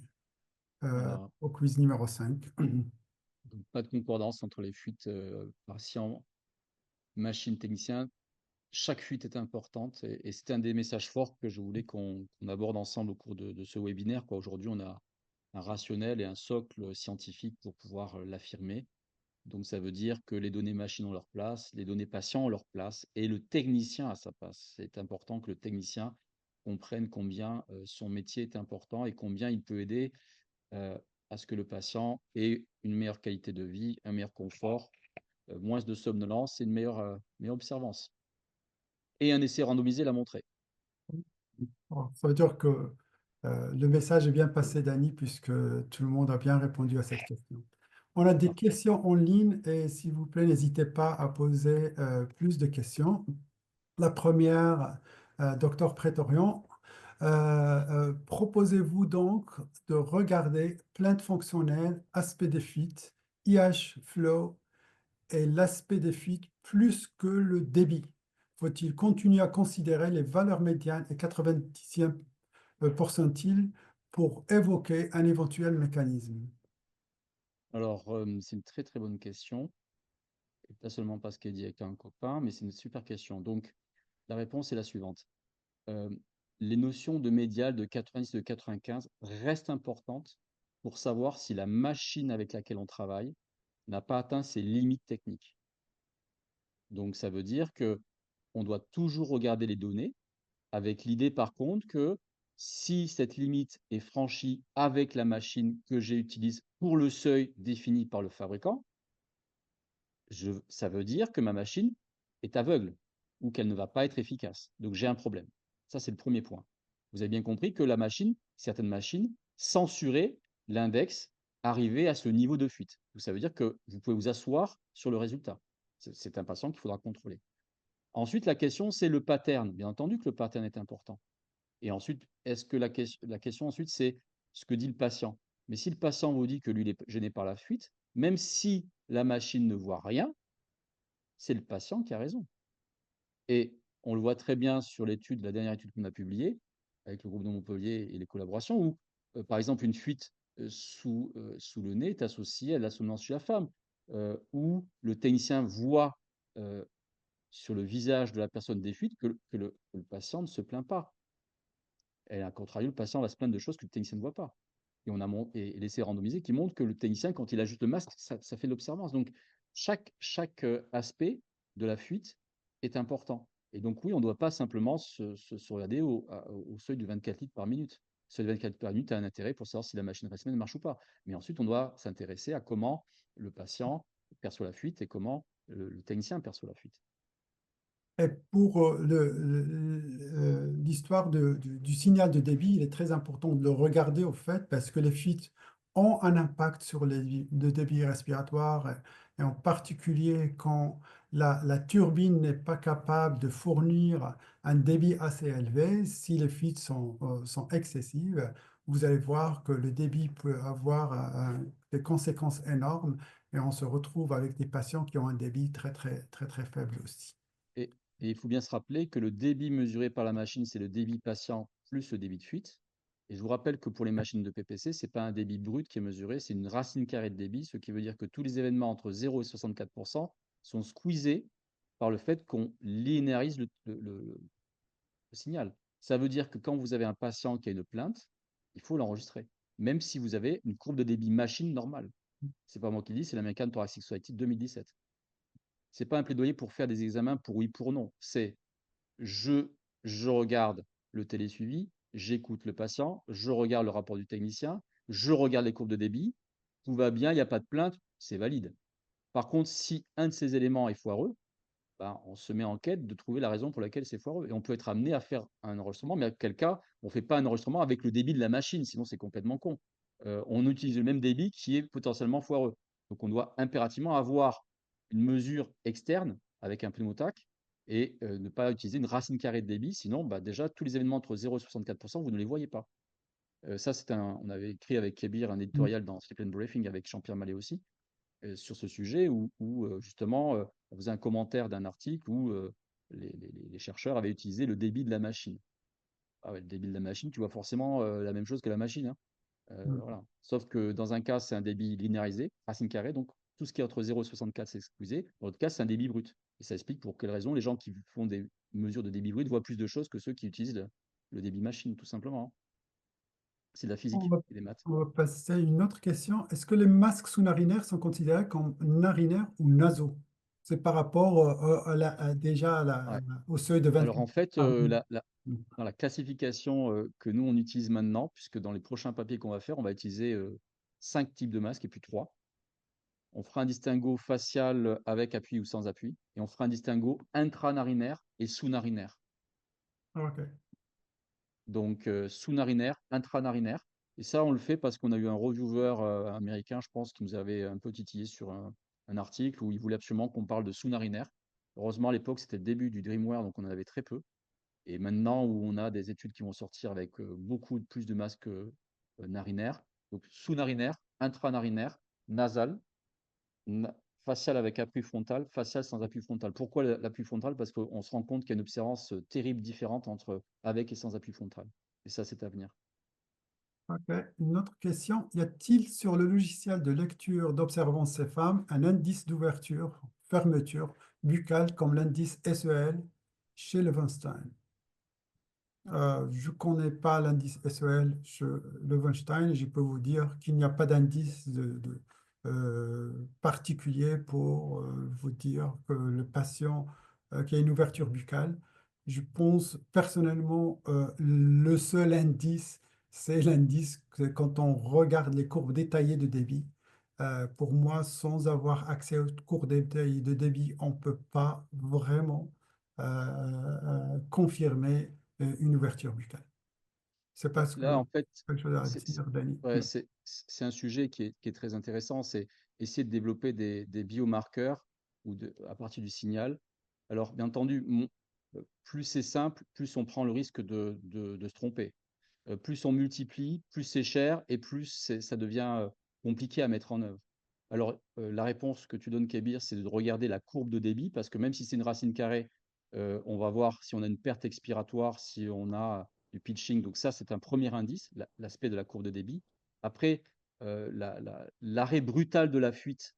Voilà. au quiz numéro 5. Donc, pas de concordance entre les fuites patient, machine, technicien. Chaque fuite est importante et c'était un des messages forts que je voulais qu'on aborde ensemble au cours de ce webinaire, quoi. Aujourd'hui, on a un rationnel et un socle scientifique pour pouvoir l'affirmer. Donc, ça veut dire que les données machines ont leur place, les données patients ont leur place et le technicien a sa place. C'est important que le technicien comprenne combien son métier est important et combien il peut aider à ce que le patient ait une meilleure qualité de vie, un meilleur confort moins de somnolence et une meilleure observance. Et un essai randomisé l'a montré. Bon, ça veut dire que le message est bien passé, Dany, puisque tout le monde a bien répondu à cette question. On a des Parfait. questions en ligne et s'il vous plaît, n'hésitez pas à poser plus de questions. La première, docteur Prétorian, proposez-vous donc de regarder plainte fonctionnelle, aspect des fuites, IH flow et l'aspect des fuites plus que le débit? Faut-il continuer à considérer les valeurs médianes et 90e pourcentile pour évoquer un éventuel mécanisme? Alors, c'est une très très bonne question. Et pas seulement parce qu'elle dit avec un copain, mais c'est une super question. Donc, la réponse est la suivante. Euh, les notions de médial de 90 et de 95 restent importantes pour savoir si la machine avec laquelle on travaille n'a pas atteint ses limites techniques. Donc, ça veut dire que on doit toujours regarder les données avec l'idée, par contre, que si cette limite est franchie avec la machine que j'utilise pour le seuil défini par le fabricant, ça veut dire que ma machine est aveugle ou qu'elle ne va pas être efficace. Donc j'ai un problème. Ça, c'est le premier point. Vous avez bien compris que la machine, certaines machines, censuraient l'index arrivé à ce niveau de fuite. Donc, ça veut dire que vous pouvez vous asseoir sur le résultat. C'est un patient qu'il faudra contrôler. Ensuite, la question, c'est le pattern. Bien entendu que le pattern est important. Et ensuite, est-ce que la question ensuite, c'est ce que dit le patient. Mais si le patient vous dit que lui, il est gêné par la fuite, même si la machine ne voit rien, c'est le patient qui a raison. Et on le voit très bien sur l'étude, la dernière étude qu'on a publiée avec le groupe de Montpellier et les collaborations, où, par exemple, une fuite sous le nez est associée à la somnolence chez la femme, où le technicien voit sur le visage de la personne des fuites que le patient ne se plaint pas. Et à contrario, le patient va se plaindre de choses que le technicien ne voit pas. Et on a l'essai randomisé qui montre que le technicien, quand il ajuste le masque, ça fait de l'observance. Donc, chaque aspect de la fuite est important. Et donc, oui, on ne doit pas simplement se regarder au seuil de 24 litres par minute. Le seuil de 24 litres par minute a un intérêt pour savoir si la machine RSM marche ou pas. Mais ensuite, on doit s'intéresser à comment le patient perçoit la fuite et comment le technicien perçoit la fuite. Et pour l'histoire du signal de débit, il est très important de le regarder au fait parce que les fuites ont un impact sur le débit respiratoire et en particulier quand la turbine n'est pas capable de fournir un débit assez élevé, si les fuites sont excessives, vous allez voir que le débit peut avoir des conséquences énormes et on se retrouve avec des patients qui ont un débit très, très, très, très faible aussi. Et, et il faut bien se rappeler que le débit mesuré par la machine, c'est le débit patient plus le débit de fuite. Et je vous rappelle que pour les machines de PPC, ce n'est pas un débit brut qui est mesuré, c'est une racine carrée de débit, ce qui veut dire que tous les événements entre 0 et 64% sont squeezés par le fait qu'on linéarise le signal. Ça veut dire que quand vous avez un patient qui a une plainte, il faut l'enregistrer, même si vous avez une courbe de débit machine normale. Ce n'est pas moi qui le dis, c'est l'American Thoracic Society de 2017. Ce n'est pas un plaidoyer pour faire des examens pour oui, pour non. C'est je, je regarde le télésuivi, j'écoute le patient, je regarde le rapport du technicien, je regarde les courbes de débit, tout va bien, il n'y a pas de plainte, c'est valide. Par contre, si un de ces éléments est foireux, ben, on se met en quête de trouver la raison pour laquelle c'est foireux. Et on peut être amené à faire un enregistrement, mais à quel cas on ne fait pas un enregistrement avec le débit de la machine, sinon c'est complètement con. On utilise le même débit qui est potentiellement foireux. Donc on doit impérativement avoir une mesure externe avec un pneumotac et ne pas utiliser une racine carrée de débit, sinon bah, déjà tous les événements entre 0 et 64%, vous ne les voyez pas. Ça, on avait écrit avec Kébir un éditorial dans Sleep and Briefing avec Jean-Pierre Mallet aussi sur ce sujet où justement on faisait un commentaire d'un article où les chercheurs avaient utilisé le débit de la machine. Ah ouais, le débit de la machine, tu vois forcément la même chose que la machine, hein. Voilà. Sauf que dans un cas, c'est un débit linéarisé, racine carrée, donc tout ce qui est entre 0 et 64, c'est excusé. Dans l'autre cas, c'est un débit brut. Et ça explique pour quelles raisons les gens qui font des mesures de débit brut voient plus de choses que ceux qui utilisent le débit machine, tout simplement, hein. C'est de la On physique va, et des maths. on va passer à une autre question. Est-ce que les masques sous-narinaires sont considérés comme narinaires ou nasaux? C'est par rapport déjà Ouais. au seuil de Alors 24. en fait, Ah, oui. dans la classification que nous on utilise maintenant, puisque dans les prochains papiers qu'on va faire, on va utiliser 5 types de masques et puis 3. on fera un distinguo facial avec appui ou sans appui, et on fera un distinguo intranarinaire et sous-narinaire. OK. Donc, sous-narinaire, intranarinaire. Et ça, on le fait parce qu'on a eu un reviewer américain, je pense, qui nous avait un peu titillé sur un article où il voulait absolument qu'on parle de sous-narinaire. Heureusement, à l'époque, c'était le début du Dreamwear, donc on en avait très peu. Et maintenant, où on a des études qui vont sortir avec beaucoup plus de masques narinaires, donc sous-narinaire, intranarinaire, nasal, facial avec appui frontal, facial sans appui frontal. Pourquoi l'appui frontal? Parce qu'on se rend compte qu'il y a une observance terrible différente entre avec et sans appui frontal. Et ça, c'est à venir. OK. Une autre question. Y a-t-il sur le logiciel de lecture d'observance CEFAM un indice d'ouverture, fermeture buccale comme l'indice SEL chez Levenstein? Je ne connais pas l'indice SEL chez Levenstein et je peux vous dire qu'il n'y a pas d'indice particulier pour vous dire que le patient qui a une ouverture buccale. Je pense personnellement le seul indice, c'est l'indice que quand on regarde les courbes détaillées de débit. Pour moi, sans avoir accès aux courbes détaillées de débit, on ne peut pas vraiment confirmer une ouverture buccale. C'est pas ce Là, que en fait, quelque chose à c'est dire, Dani. ouais, c'est un sujet qui est très intéressant. C'est essayer de développer des biomarqueurs à partir du signal. Alors, bien entendu, plus c'est simple, plus on prend le risque de se tromper. Plus on multiplie, plus c'est cher et plus ça devient compliqué à mettre en œuvre. Alors, la réponse que tu donnes, Kébir, c'est de regarder la courbe de débit, parce que même si c'est une racine carrée, on va voir si on a une perte expiratoire, si on a du pitching. Donc ça, c'est un premier indice, l'aspect de la courbe de débit. Après, l'arrêt brutal de la fuite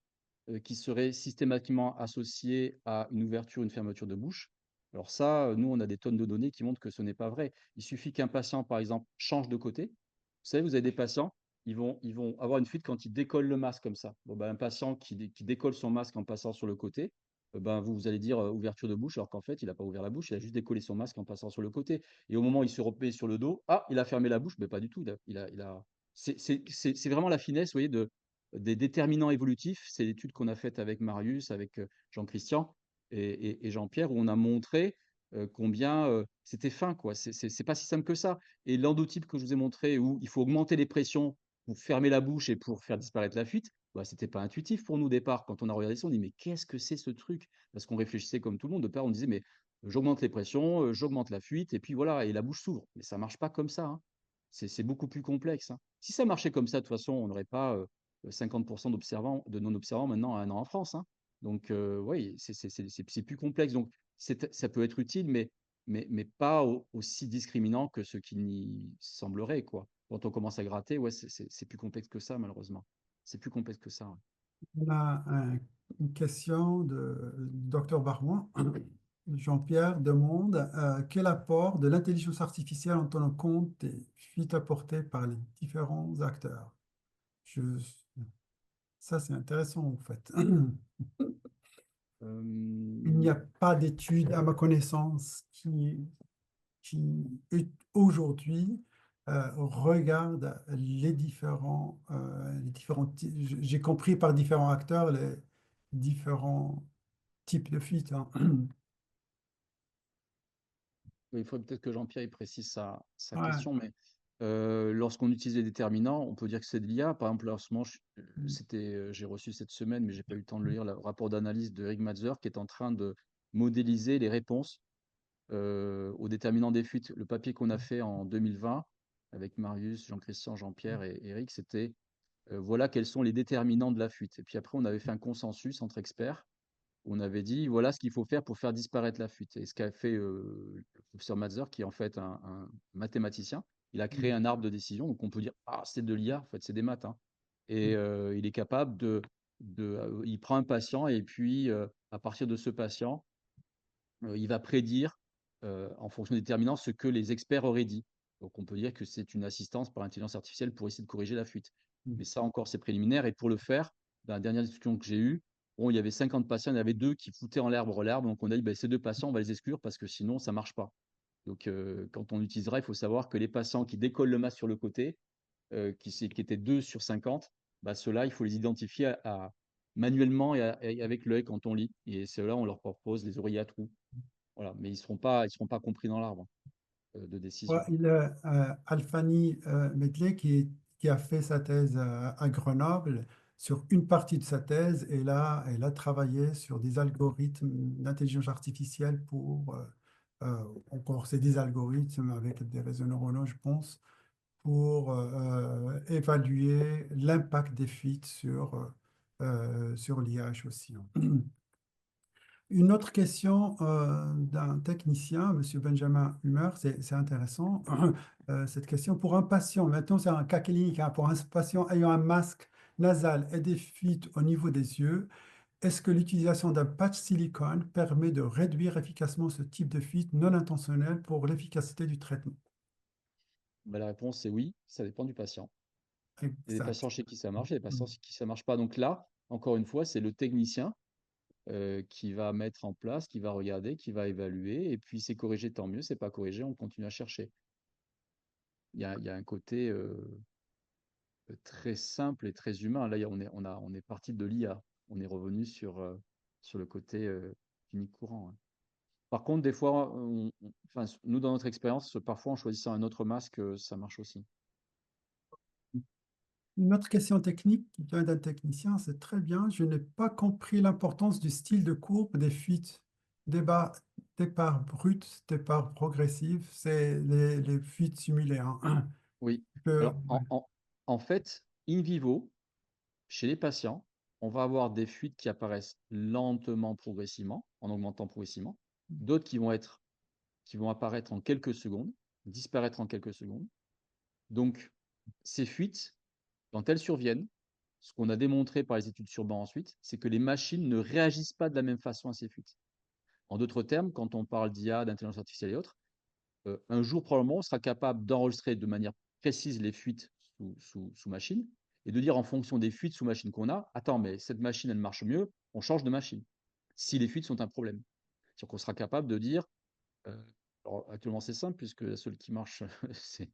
qui serait systématiquement associé à une ouverture, une fermeture de bouche. Alors ça, nous, on a des tonnes de données qui montrent que ce n'est pas vrai. Il suffit qu'un patient, par exemple, change de côté. Vous savez, vous avez des patients, ils vont avoir une fuite quand ils décollent le masque comme ça. Bon, ben, un patient qui décolle son masque en passant sur le côté, ben, vous allez dire ouverture de bouche, alors qu'en fait, il n'a pas ouvert la bouche, il a juste décollé son masque en passant sur le côté. Et au moment où il se repaît sur le dos, ah, il a fermé la bouche, mais pas du tout. C'est vraiment la finesse, vous voyez, des déterminants évolutifs. C'est l'étude qu'on a faite avec Marius, avec Jean-Christian et Jean-Pierre, où on a montré combien c'était fin, quoi. C'est pas si simple que ça. Et l'endotype que je vous ai montré, où il faut augmenter les pressions pour fermer la bouche et pour faire disparaître la fuite, bah, c'était pas intuitif pour nous au départ. Quand on a regardé ça, on dit mais qu'est-ce que c'est ce truc? Parce qu'on réfléchissait comme tout le monde. De part, on disait mais j'augmente les pressions, j'augmente la fuite, et puis voilà, et la bouche s'ouvre. Mais ça marche pas comme ça, hein. C'est beaucoup plus complexe, hein. Si ça marchait comme ça, de toute façon, on n'aurait pas 50% de non-observants maintenant à un an en France, hein. Donc, oui, c'est plus complexe. Donc, ça peut être utile, mais pas aussi discriminant que ce qui n'y semblerait, quoi. Quand on commence à gratter, ouais, c'est plus complexe que ça, malheureusement. C'est plus complexe que ça, ouais. On a une question de Dr Barouin. Jean-Pierre demande quel apport de l'intelligence artificielle en tenant compte des fuites apportées par les différents acteurs. Je- Ça, c'est intéressant, en fait. Il n'y Euh, a pas d'études, à ma connaissance, qui aujourd'hui regarde les différents j'ai compris par différents acteurs les différents types de fuites, hein. il faudrait peut-être que Jean-Pierre il précise sa Ouais. question, mais lorsqu'on utilise les déterminants, on peut dire que c'est de l'IA. Par exemple, là, en ce moment, j'ai reçu cette semaine, mais j'ai pas eu le temps de le lire, le rapport d'analyse de Eric Mazur qui est en train de modéliser les réponses aux déterminants des fuites. Le papier qu'on a fait en 2020 avec Marius, Jean-Christian, Jean-Pierre et Eric, c'était voilà quels sont les déterminants de la fuite. Et puis après, on avait fait un consensus entre experts. On avait dit voilà ce qu'il faut faire pour faire disparaître la fuite. Et ce qu'a fait le professeur Mazur, qui est en fait un mathématicien, il a créé un arbre de décision. Donc on peut dire ah, c'est de l'IA, en fait, c'est des maths, hein. Et il est capable il prend un patient et puis à partir de ce patient, il va prédire, en fonction des déterminants, ce que les experts auraient dit. Donc on peut dire que c'est une assistance par intelligence artificielle pour essayer de corriger la fuite. Mais ça encore, c'est préliminaire. Et pour le faire, dans la dernière discussion que j'ai eue, bon, il y avait 50 patients, il y en avait deux qui foutaient en l'herbe. Donc on a dit, ben, ces deux patients, on va les exclure parce que sinon, ça ne marche pas. Donc quand on utilisera, il faut savoir que les patients qui décollent le masque sur le côté, qui étaient 2 sur 50, bah, ceux-là, il faut les identifier manuellement et avec l'œil quand on lit. Et c'est là on leur propose les oreillers à trous. Voilà. Mais ils seront pas compris dans l'arbre de Ouais, décision. Alfani Medley qui a fait sa thèse à Grenoble, sur une partie de sa thèse, elle a travaillé sur des algorithmes d'intelligence artificielle encore c'est des algorithmes avec des réseaux neuronaux, je pense, pour évaluer l'impact des fuites sur l'IH aussi, hein. Une autre question d'un technicien, Monsieur Benjamin Humer, c'est intéressant. Cette question, pour un patient, maintenant c'est un cas clinique, hein, pour un patient ayant un masque nasal et des fuites au niveau des yeux, est-ce que l'utilisation d'un patch silicone permet de réduire efficacement ce type de fuite non intentionnelle pour l'efficacité du traitement? Bah, la réponse est oui, ça dépend du patient. Il y a des patients Exact. chez qui ça marche, il y a des patients chez qui ça marche pas. Donc là, encore une fois, c'est le technicien qui va mettre en place, qui va regarder, qui va évaluer, et puis c'est corrigé, tant mieux, c'est pas corrigé, on continue à chercher. Il y a un côté très simple et très humain. Là, on est parti de l'IA, on est revenu sur le côté clinique courant, hein. Par contre, des fois, enfin, nous, dans notre expérience, parfois en choisissant un autre masque, ça marche aussi. Une autre question technique qui vient d'un technicien, c'est très bien. Je n'ai pas compris l'importance du style de courbe des fuites. Départ, départ brut, départ progressif, c'est les fuites simulées, hein. Oui. Que- Alors, en fait, in vivo, chez les patients, on va avoir des fuites qui apparaissent lentement, progressivement, en augmentant progressivement, d'autres qui vont apparaître en quelques secondes, disparaître en quelques secondes. Donc, ces fuites, quand elles surviennent, ce qu'on a démontré par les études sur banc ensuite, c'est que les machines ne réagissent pas de la même façon à ces fuites. En d'autres termes, quand on parle d'IA, d'intelligence artificielle et autres, un jour probablement on sera capable d'enregistrer de manière précise les fuites sous machine et de dire en fonction des fuites sous machine qu'on a, attends, mais cette machine elle marche mieux, on change de machine. Si les fuites sont un problème. C'est-à-dire qu'on sera capable de dire, euh, alors actuellement c'est simple puisque la seule qui marche c'est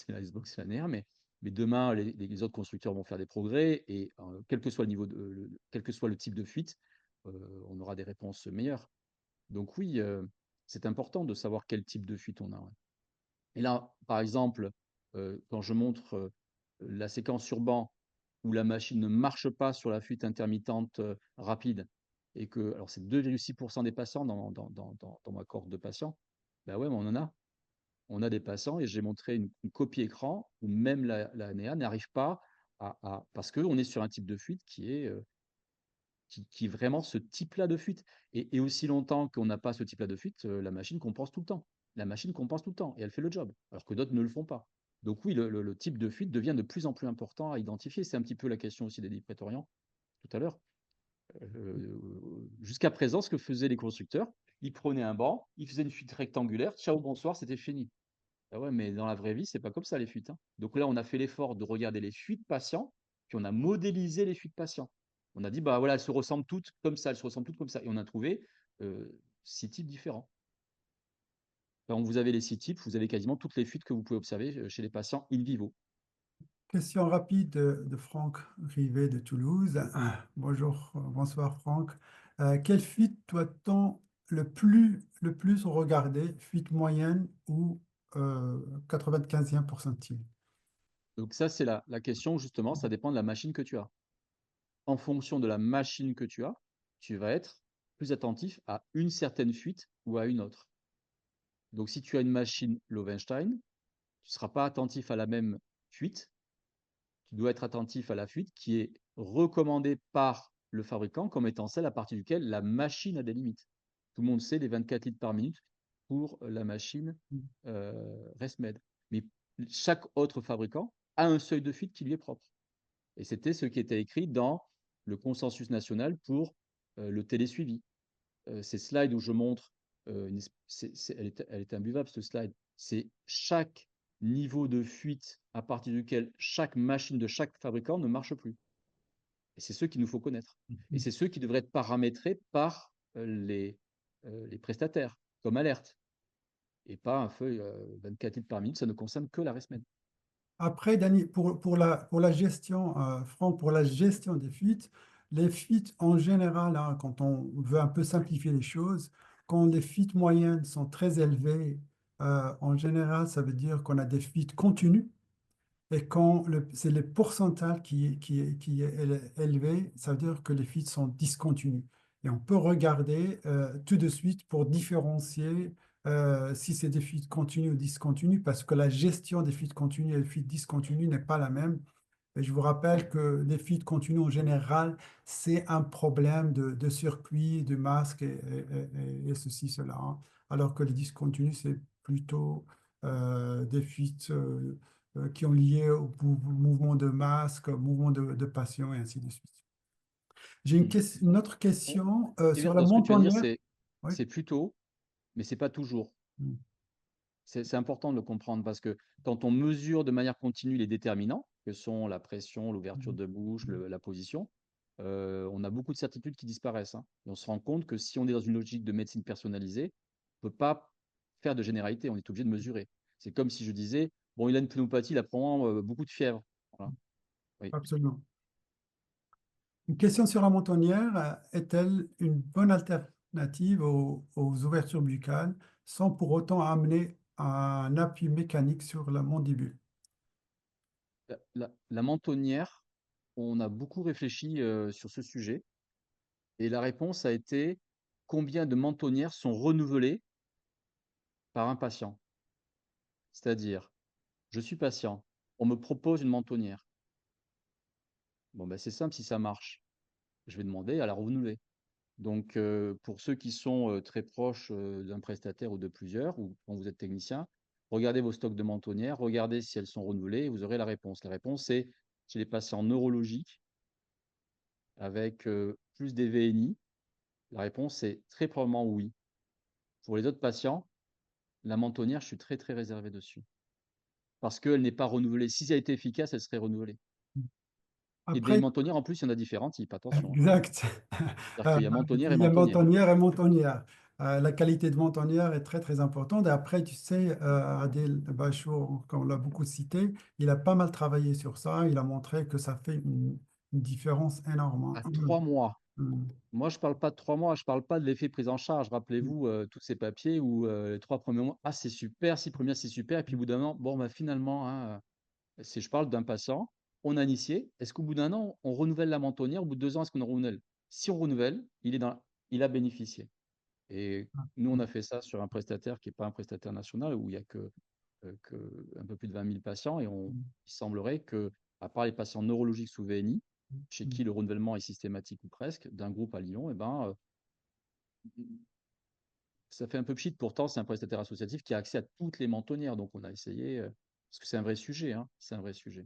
la Xbox, c'est la NR, mais demain les autres constructeurs vont faire des progrès et quel que soit le niveau quel que soit le type de fuite, on aura des réponses meilleures. Donc oui, c'est important de savoir quel type de fuite on a, ouais. Et là, par exemple, quand je montre la séquence sur banc où la machine ne marche pas sur la fuite intermittente rapide, et que, alors c'est 2,6% des patients dans ma cohorte de patients, ben ouais, mais on en a. On a des patients, et j'ai montré une copie écran où même la NEA n'arrive pas parce qu'on est sur un type de fuite qui est vraiment ce type-là de fuite. Et aussi longtemps qu'on n'a pas ce type-là de fuite, la machine compense tout le temps. La machine compense tout le temps et elle fait le job, alors que d'autres ne le font pas. Donc oui, le type de fuite devient de plus en plus important à identifier. C'est un petit peu la question aussi des prétoriens tout à l'heure. Jusqu'à présent, ce que faisaient les constructeurs, ils prenaient un banc, ils faisaient une fuite rectangulaire, ciao, bonsoir, c'était fini. Ah ouais, mais dans la vraie vie, c'est pas comme ça les fuites, hein. Donc là, on a fait l'effort de regarder les fuites patients, puis on a modélisé les fuites patients. On a dit, bah voilà, elles se ressemblent toutes comme ça, elles se ressemblent toutes comme ça. Et on a trouvé 6 types différents. Quand vous avez les 6 types, vous avez quasiment toutes les fuites que vous pouvez observer chez les patients in vivo. Question rapide de Franck Rivet de Toulouse. Bonjour, bonsoir Franck. Quelle fuite doit-on le plus regarder? Fuite moyenne ou 95e pourcentile? Donc ça, c'est la question, justement, ça dépend de la machine que tu as. En fonction de la machine que tu as, tu vas être plus attentif à une certaine fuite ou à une autre. Donc si tu as une machine Lowenstein, tu ne seras pas attentif à la même fuite, tu dois être attentif à la fuite qui est recommandée par le fabricant comme étant celle à partir duquel la machine a des limites. Tout le monde sait les 24 litres par minute pour la machine ResMed. Mais chaque autre fabricant a un seuil de fuite qui lui est propre. Et c'était ce qui était écrit dans le consensus national pour le télésuivi. Ces slides où je montre, elle est imbuvable, ce slide. C'est chaque niveau de fuite à partir duquel chaque machine de chaque fabricant ne marche plus. Et c'est ceux qu'il nous faut connaître. Et c'est ceux qui devraient être paramétrés par les prestataires, comme alerte. Et pas un feuille 24 litres par minute, ça ne concerne que la ResMed. Après, Dani, pour la gestion, Franck, pour la gestion des fuites, Les fuites en général, hein, quand on veut un peu simplifier les choses, quand les fuites moyennes sont très élevées, en général, ça veut dire qu'on a des fuites continues. Et quand c'est le pourcentage qui est élevé, ça veut dire que les fuites sont discontinues. Et on peut regarder tout de suite pour différencier si c'est des fuites continues ou discontinues, parce que la gestion des fuites continues et des fuites discontinues n'est pas la même. Et je vous rappelle que les fuites continues en général, c'est un problème de circuit, de masque et ceci, cela, hein. Alors que les discontinues, c'est plutôt des fuites qui ont lié au mouvement de masque, au mouvement de patient et ainsi de suite. J'ai Hmm. une autre Bon, question ce qui est bien sur la dans ce que tu viens de dire, montonnière. Oui. c'est plutôt, mais c'est pas toujours. Mm, C'est important de le comprendre parce que quand on mesure de manière continue les déterminants, que sont la pression, l'ouverture mm, de bouche, mm. la position, on a beaucoup de certitudes qui disparaissent, hein. Et on se rend compte que si on est dans une logique de médecine personnalisée, on ne peut pas faire de généralité, on est obligé de mesurer. C'est comme si je disais, bon, il a une pneumopathie, il a probablement beaucoup de fièvre. Voilà. Oui. Absolument. Une question sur la mentonnière, est-elle une bonne alternative aux ouvertures buccales sans pour autant amener un appui mécanique sur la mandibule? La mentonnière, on a beaucoup réfléchi sur ce sujet et la réponse a été combien de mentonnières sont renouvelées par un patient? C'est-à-dire, je suis patient, on me propose une mentonnière. Bon, ben, c'est simple, si ça marche, je vais demander à la renouveler. Donc, pour ceux qui sont très proches d'un prestataire ou de plusieurs, ou quand vous êtes technicien, regardez vos stocks de mentonnières, regardez si elles sont renouvelées et vous aurez la réponse. La réponse, c'est chez les patients neurologiques avec plus des VNI. La réponse est très probablement oui. Pour les autres patients, la mentonnière, je suis très très réservé dessus parce qu'elle n'est pas renouvelée. Si ça a été efficace, elle serait renouvelée. Et des Après, mentonnières, en plus, il y en a différents types, attention, hein. exact. C'est-à-dire Euh, qu'il y a mentonnière et Il y a mentonnière. mentonnière et mentonnière. La qualité de mentonnière est très très importante. Et après, tu sais, Adil Bachour, comme on l'a beaucoup cité, il a pas mal travaillé sur ça. Il a montré que ça fait une différence énorme, À hein. 3 mois. Mm, Moi, je parle pas de 3 mois, je parle pas de l'effet prise en charge. mm, Rappelez-vous tous ces papiers où les 3 premiers mois, ah, c'est super, 6 premiers, c'est super. Et puis au bout d'un an, bon, bah, finalement, hein, si je parle d'un patient, on a initié. Est-ce qu'au bout d'un an, on renouvelle la mentonnière? Au bout de 2 ans, est-ce qu'on en renouvelle? Si on renouvelle, il a bénéficié. Et nous, on mm, a fait ça sur un prestataire qui n'est pas un prestataire national, où il y a que un peu plus de 20 000 patients. Et mm, il semblerait que, à part les patients neurologiques sous VNI, chez mm. qui le renouvellement est systématique ou presque, d'un groupe à Lyon, eh ben, ça fait un peu pchit. Pourtant, c'est un prestataire associatif qui a accès à toutes les mentonnières. Donc, on a essayé, parce que c'est un vrai sujet, hein, c'est un vrai sujet.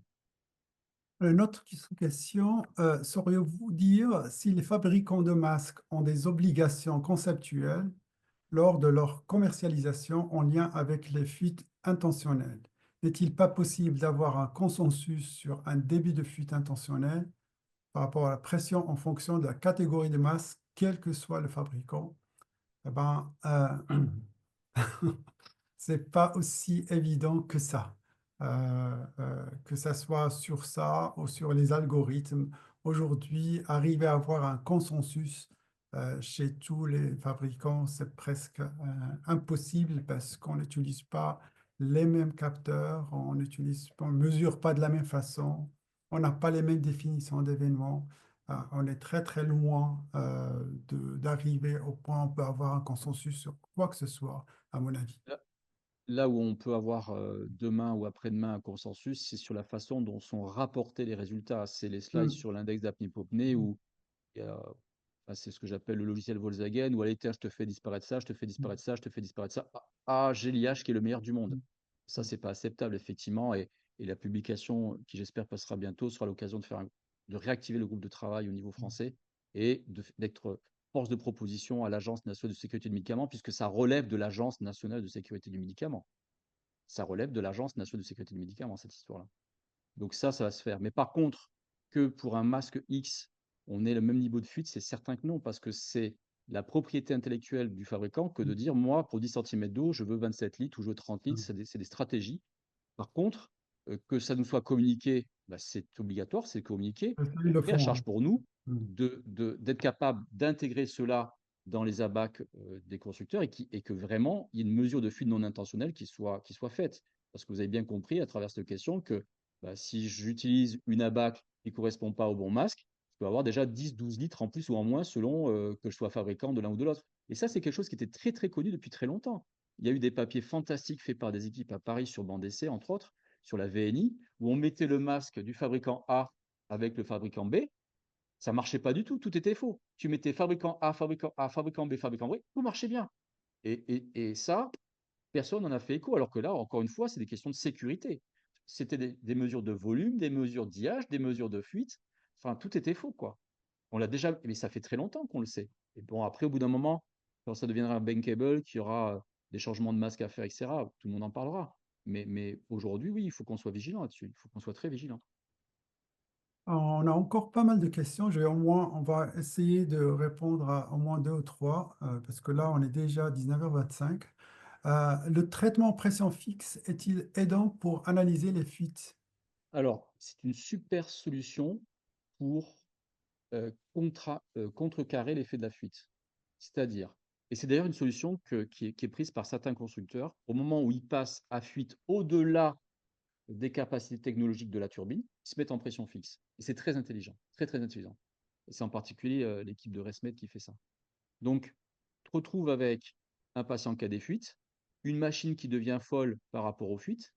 Une autre question, sauriez-vous dire si les fabricants de masques ont des obligations conceptuelles lors de leur commercialisation en lien avec les fuites intentionnelles? N'est-il pas possible d'avoir un consensus sur un débit de fuite intentionnelle par rapport à la pression en fonction de la catégorie de masque, quel que soit le fabricant? Eh ben, c'est pas aussi évident que ça. Que ça soit sur ça ou sur les algorithmes. Aujourd'hui, arriver à avoir un consensus chez tous les fabricants, c'est presque impossible parce qu'on n'utilise pas les mêmes capteurs, on ne mesure pas de la même façon, on n'a pas les mêmes définitions d'événements. On est très très loin d'arriver au point où on peut avoir un consensus sur quoi que ce soit, à mon avis. Là où on peut avoir demain ou après-demain un consensus, c'est sur la façon dont sont rapportés les résultats. C'est les slides Mm, sur l'index d'apnée-hypopnée où il y a, enfin, c'est ce que j'appelle le logiciel Volkswagen, où allez, tiens, je te fais disparaître ça, je te fais disparaître ça, je te fais disparaître ça. Ah, j'ai l'IH qui est le meilleur du monde. mm, Ça, c'est pas acceptable, effectivement. Et la publication, qui j'espère passera bientôt, sera l'occasion de réactiver le groupe de travail au niveau français et d'être force de proposition à l'Agence nationale de sécurité du médicament, puisque ça relève de l'Agence nationale de sécurité du médicament. Ça relève de l'Agence nationale de sécurité du médicament, cette histoire-là. Donc ça va se faire. Mais par contre, que pour un masque X, on ait le même niveau de fuite, c'est certain que non, parce que c'est la propriété intellectuelle du fabricant que de dire, moi, pour 10 cm d'eau, je veux 27 litres ou je veux 30 litres, mm, c'est des stratégies. Par contre, que ça nous soit communiqué, bah, c'est obligatoire, c'est communiqué. Ils Et le après, à font, hein. charge pour nous Mm. d'être capable d'intégrer cela dans les abacs des constructeurs et que vraiment, il y ait une mesure de fuite non intentionnelle qui soit faite. Parce que vous avez bien compris à travers cette question que bah, si j'utilise une abac qui ne correspond pas au bon masque, je peux avoir déjà 10-12 litres en plus ou en moins selon que je sois fabricant de l'un ou de l'autre. Et ça, c'est quelque chose qui était très, très connu depuis très longtemps. Il y a eu des papiers fantastiques faits par des équipes à Paris sur banc d'essai, entre autres, sur la VNI, où on mettait le masque du fabricant A avec le fabricant B. Ça marchait pas du tout, tout était faux. Tu mettais fabricant A, fabricant A, fabricant B, fabricant B, tout marchait bien. Et ça, personne n'en a fait écho, alors que là, encore une fois, c'est des questions de sécurité. C'était des mesures de volume, des mesures d'IH, des mesures de fuite. Enfin, tout était faux, quoi. On l'a déjà, mais ça fait très longtemps qu'on le sait. Et bon, après, au bout d'un moment, quand ça deviendra bankable, qu'il y aura des changements de masque à faire, etc., tout le monde en parlera. Mais aujourd'hui, oui, il faut qu'on soit vigilant là-dessus. Il faut qu'on soit très vigilant. On a encore pas mal de questions. On va essayer de répondre à au moins deux ou trois, parce que là, on est déjà à 19h25. Le traitement en pression fixe est-il aidant pour analyser les fuites? Alors, c'est une super solution pour contrecarrer l'effet de la fuite. C'est-à-dire, et c'est d'ailleurs une solution qui est prise par certains constructeurs, au moment où ils passent à fuite au-delà des capacités technologiques de la turbine, ils se mettent en pression fixe. Et c'est très intelligent, très très intelligent. Et c'est en particulier l'équipe de ResMed qui fait ça. Donc, tu te retrouves avec un patient qui a des fuites, une machine qui devient folle par rapport aux fuites,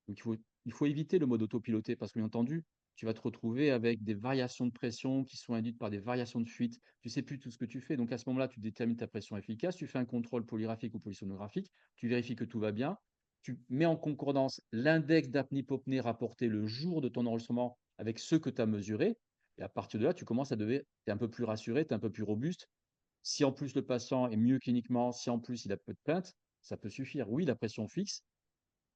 donc il faut éviter le mode autopiloté parce que, bien entendu, tu vas te retrouver avec des variations de pression qui sont induites par des variations de fuite. Tu ne sais plus tout ce que tu fais. Donc à ce moment-là, tu détermines ta pression efficace, tu fais un contrôle polygraphique ou polysonographique, tu vérifies que tout va bien, tu mets en concordance l'index d'apnée-hypopnée rapporté le jour de ton enregistrement avec ceux que tu as mesurés. Et à partir de là, tu commences à devenir, tu es un peu plus rassuré, tu es un peu plus robuste. Si en plus le patient est mieux cliniquement, si en plus il a peu de plaintes, ça peut suffire. Oui, la pression fixe,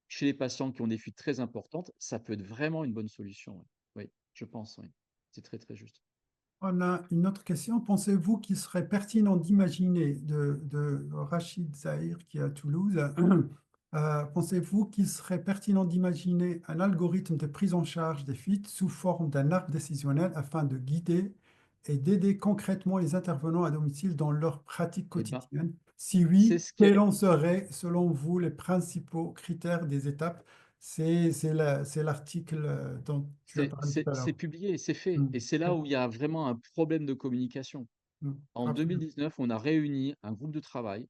chez les patients qui ont des fuites très importantes, ça peut être vraiment une bonne solution. Oui, oui, je pense, oui. C'est très, très juste. On a une autre question. Pensez-vous qu'il serait pertinent d'imaginer, de Rachid Zahir qui est à Toulouse, pensez-vous qu'il serait pertinent d'imaginer un algorithme de prise en charge des fuites sous forme d'un arbre décisionnel afin de guider et d'aider concrètement les intervenants à domicile dans leur pratique Eh ben, quotidienne? Si c'est oui, ce qui quels est, en seraient, selon vous, les principaux critères des étapes? C'est l'article dont tu as parlé tout à c'est l'heure. publié, c'est fait. Mm. Et c'est là où il y a vraiment un problème de communication. Mm. En Absolument. 2019, on a réuni un groupe de travail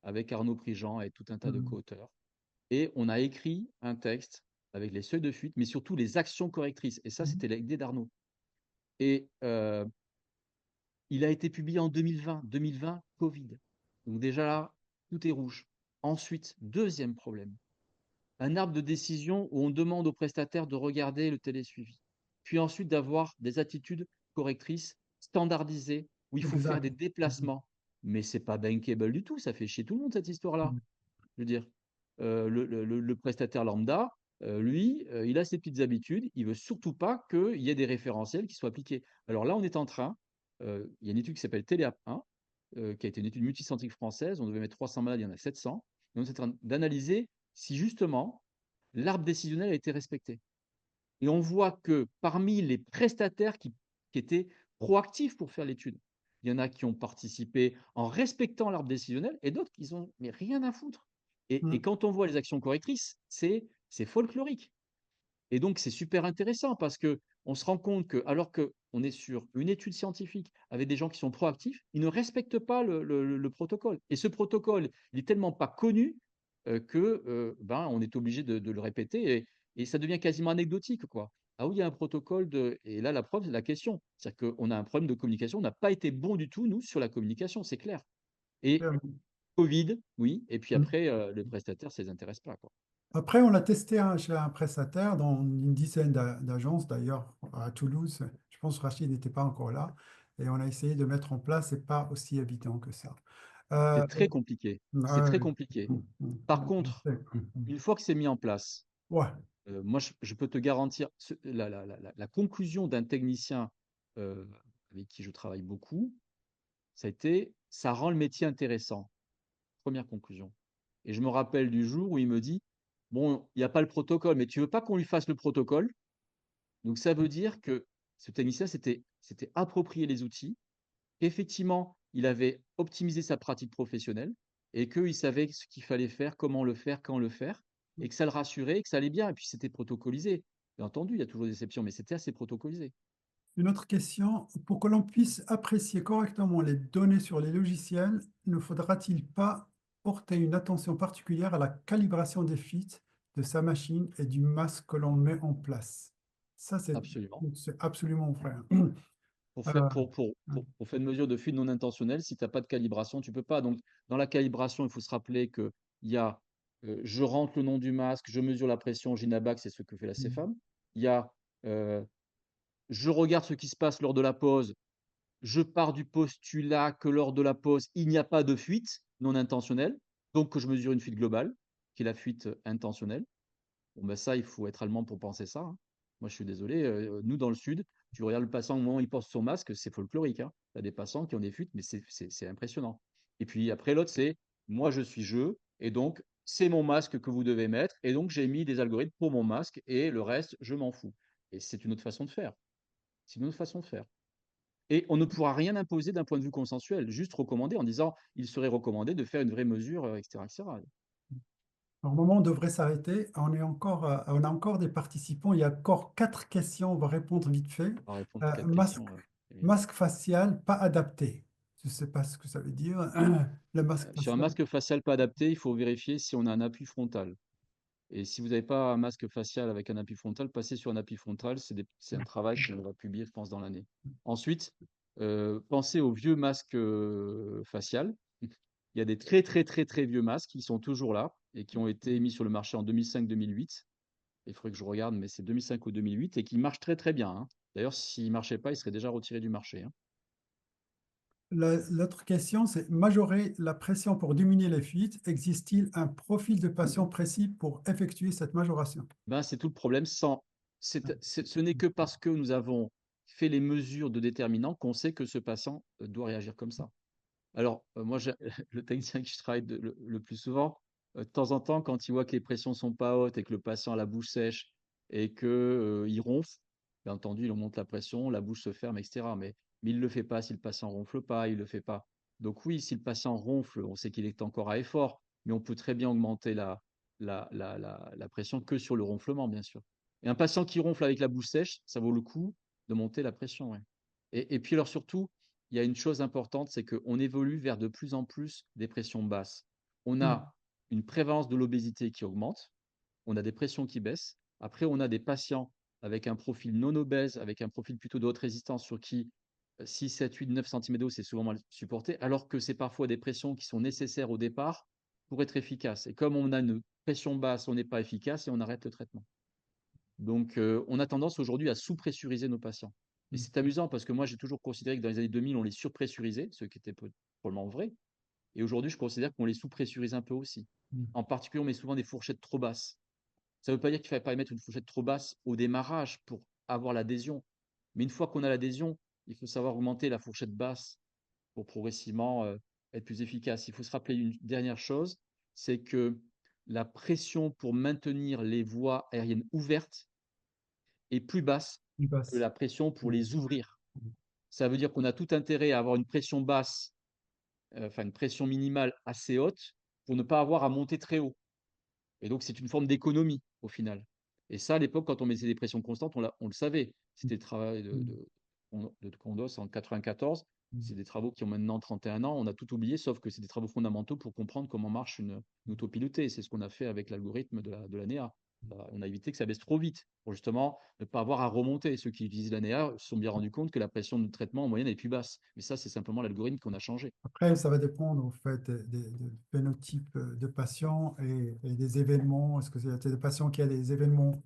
avec Arnaud Prigent et tout un tas de Mm. co-auteurs. Et on a écrit un texte avec les seuils de fuite, mais surtout les actions correctrices. Et ça, Mm. c'était l'idée d'Arnaud. Et il a été publié en 2020. 2020, Covid. Donc déjà là, tout est rouge. Ensuite, deuxième problème, un arbre de décision où on demande aux prestataires de regarder le télésuivi. Puis ensuite d'avoir des attitudes correctrices standardisées où il faut faire des Exact. Mhm. déplacements. Mais c'est pas bankable du tout, ça fait chier tout le monde cette histoire-là. Mhm. Je veux dire, le prestataire lambda, lui, il a ses petites habitudes, il veut surtout pas qu'il y ait des référentiels qui soient appliqués. Alors là, on est en train, il y a une étude qui s'appelle Téléap 1, qui a été une étude multicentrique française, on devait mettre 300 malades, il y en a 700, et on est en train d'analyser si justement l'arbre décisionnel a été respecté. Et on voit que parmi les prestataires qui étaient proactifs pour faire l'étude, il y en a qui ont participé en respectant l'arbre décisionnel et d'autres qui ont mais rien à foutre. Et Mhm. quand on voit les actions correctrices, c'est folklorique. Et donc, c'est super intéressant parce que on se rend compte que, alors qu'on est sur une étude scientifique avec des gens qui sont proactifs, ils ne respectent pas le protocole. Et ce protocole, il est tellement pas connu que ben, on est obligé de le répéter et ça devient quasiment anecdotique, quoi. Ah oui, il y a un protocole de. Et là, la preuve, c'est la question. C'est-à-dire qu'on a un problème de communication. On n'a pas été bon du tout, nous, sur la communication, c'est clair. Et Covid, oui. Et puis Mhm. après, les prestataires, ça ne les intéresse pas, quoi. Après, on l'a testé chez un prestataire dans une dizaine d'agences, d'ailleurs, à Toulouse. Je pense que Rachid n'était pas encore là. Et on a essayé de mettre en place, c'est pas aussi évident que ça. Euh, C'est très compliqué. C'est ouais, très compliqué. Par contre, une fois que c'est mis en place, ouais, moi, je peux te garantir la conclusion d'un technicien avec qui je travaille beaucoup, ça a été, ça rend le métier intéressant. Première conclusion. Et je me rappelle du jour où il me dit, Bon, il n'y a pas le protocole, mais tu veux pas qu'on lui fasse le protocole. Donc, ça veut dire que ce technicien s'était approprié les outils, qu'effectivement, il avait optimisé sa pratique professionnelle et qu'il savait ce qu'il fallait faire, comment le faire, quand le faire, et que ça le rassurait, et que ça allait bien. Et puis, c'était protocolisé. Bien entendu, il y a toujours des exceptions, mais c'était assez protocolisé. Une autre question, pour que l'on puisse apprécier correctement les données sur les logiciels, ne faudra-t-il pas porter une attention particulière à la calibration des fits de sa machine et du masque que l'on met en place? Ça, Absolument. c'est absolument vrai. Pour Euh, faire, pour faire une mesure de fuite non intentionnelle, si tu n'as pas de calibration, tu peux pas. Donc, dans la calibration, il faut se rappeler qu'il y a je rentre le nom du masque, je mesure la pression, Ginabac, c'est ce que fait la CFAM. Il y a euh, je regarde ce qui se passe lors de la pause, je pars du postulat que lors de la pause, il n'y a pas de fuite non intentionnelle, donc que je mesure une fuite globale, qui est la fuite intentionnelle. Bon, ben ça, il faut être allemand pour penser ça, hein. Moi, je suis désolé. Nous, dans le Sud, tu regardes le patient au moment où il porte son masque, c'est folklorique, hein. Tu as des patients qui ont des fuites, mais c'est impressionnant. Et puis après, l'autre, c'est moi, je suis je, et donc, c'est mon masque que vous devez mettre, et donc, j'ai mis des algorithmes pour mon masque, et le reste, je m'en fous. Et c'est une autre façon de faire. C'est une autre façon de faire. Et on ne pourra rien imposer d'un point de vue consensuel, juste recommander en disant il serait recommandé de faire une vraie mesure, etc., etc. Normalement, on devrait s'arrêter. On a encore des participants. Il y a encore 4 questions. On va répondre vite fait. On va répondre aux quatre Masque, questions. Oui. masque facial pas adapté. Je ne sais pas ce que ça veut dire. Le masque Sur un facial. masque facial pas adapté, il faut vérifier si on a un appui frontal. Et si vous n'avez pas un masque facial avec un appui frontal, passez sur un appui frontal. C'est un travail qu'on va publier, je pense, dans l'année. Ensuite, pensez au vieux masque facial. Il y a des très, très, très, très vieux masques qui sont toujours là et qui ont été mis sur le marché en 2005-2008. Il faudrait que je regarde, mais c'est 2005 ou 2008 et qui marchent très, très bien, hein. D'ailleurs, s'ils ne marchaient pas, ils seraient déjà retirés du marché, hein. L'autre question, c'est majorer la pression pour diminuer les fuites. Existe-t-il un profil de patient précis pour effectuer cette majoration? Ben, c'est tout le problème. Ce n'est que parce que nous avons fait les mesures de déterminants qu'on sait que ce patient doit réagir comme ça. Alors, moi, le technicien qui je travaille le plus souvent, de temps en temps, quand il voit que les pressions sont pas hautes et que le patient a la bouche sèche et que, il ronfle, bien entendu, il monte la pression, la bouche se ferme, etc. Mais il ne le fait pas si le patient ronfle pas, il le fait pas. Donc oui, si le patient ronfle, on sait qu'il est encore à effort, mais on peut très bien augmenter la pression que sur le ronflement, bien sûr. Et un patient qui ronfle avec la bouche sèche, ça vaut le coup de monter la pression, ouais. Et puis alors surtout, il y a une chose importante, c'est qu'on évolue vers de plus en plus des pressions basses. On Hmm. a une prévalence de l'obésité qui augmente, on a des pressions qui baissent. Après, on a des patients avec un profil non obèse, avec un profil plutôt de haute résistance sur qui 6, 7, 8, 9 cm d'eau, c'est souvent mal supporté, alors que c'est parfois des pressions qui sont nécessaires au départ pour être efficace. Et comme on a une pression basse, on n'est pas efficace et on arrête le traitement. Donc, on a tendance aujourd'hui à sous-pressuriser nos patients. Et c'est amusant parce que moi, j'ai toujours considéré que dans les années 2000, on les surpressurisait, ce qui était probablement vrai. Et aujourd'hui, je considère qu'on les sous-pressurise un peu aussi. En particulier, on met souvent des fourchettes trop basses. Ça ne veut pas dire qu'il ne fallait pas mettre une fourchette trop basse au démarrage pour avoir l'adhésion. Mais une fois qu'on a l'adhésion, il faut savoir augmenter la fourchette basse pour progressivement être plus efficace. Il faut se rappeler une dernière chose, c'est que la pression pour maintenir les voies aériennes ouvertes est plus basse Il que passe. la pression pour les ouvrir. Ça veut dire qu'on a tout intérêt à avoir une pression basse, enfin une pression minimale assez haute pour ne pas avoir à monter très haut. Et donc, c'est une forme d'économie au final. Et ça, à l'époque, quand on mettait des pressions constantes, on le savait. C'était le travail de Condos en 94. C'est des travaux qui ont maintenant 31 ans. On a tout oublié, sauf que c'est des travaux fondamentaux pour comprendre comment marche une autopilotée. C'est ce qu'on a fait avec l'algorithme de la NEA. On a évité que ça baisse trop vite pour justement ne pas avoir à remonter. Ceux qui utilisent la NEA se sont bien rendus compte que la pression de traitement en moyenne est plus basse. Mais ça, c'est simplement l'algorithme qu'on a changé. Après, ça va dépendre au fait des phénotypes de patients et des événements. Est-ce que c'est des patients qui ont des événements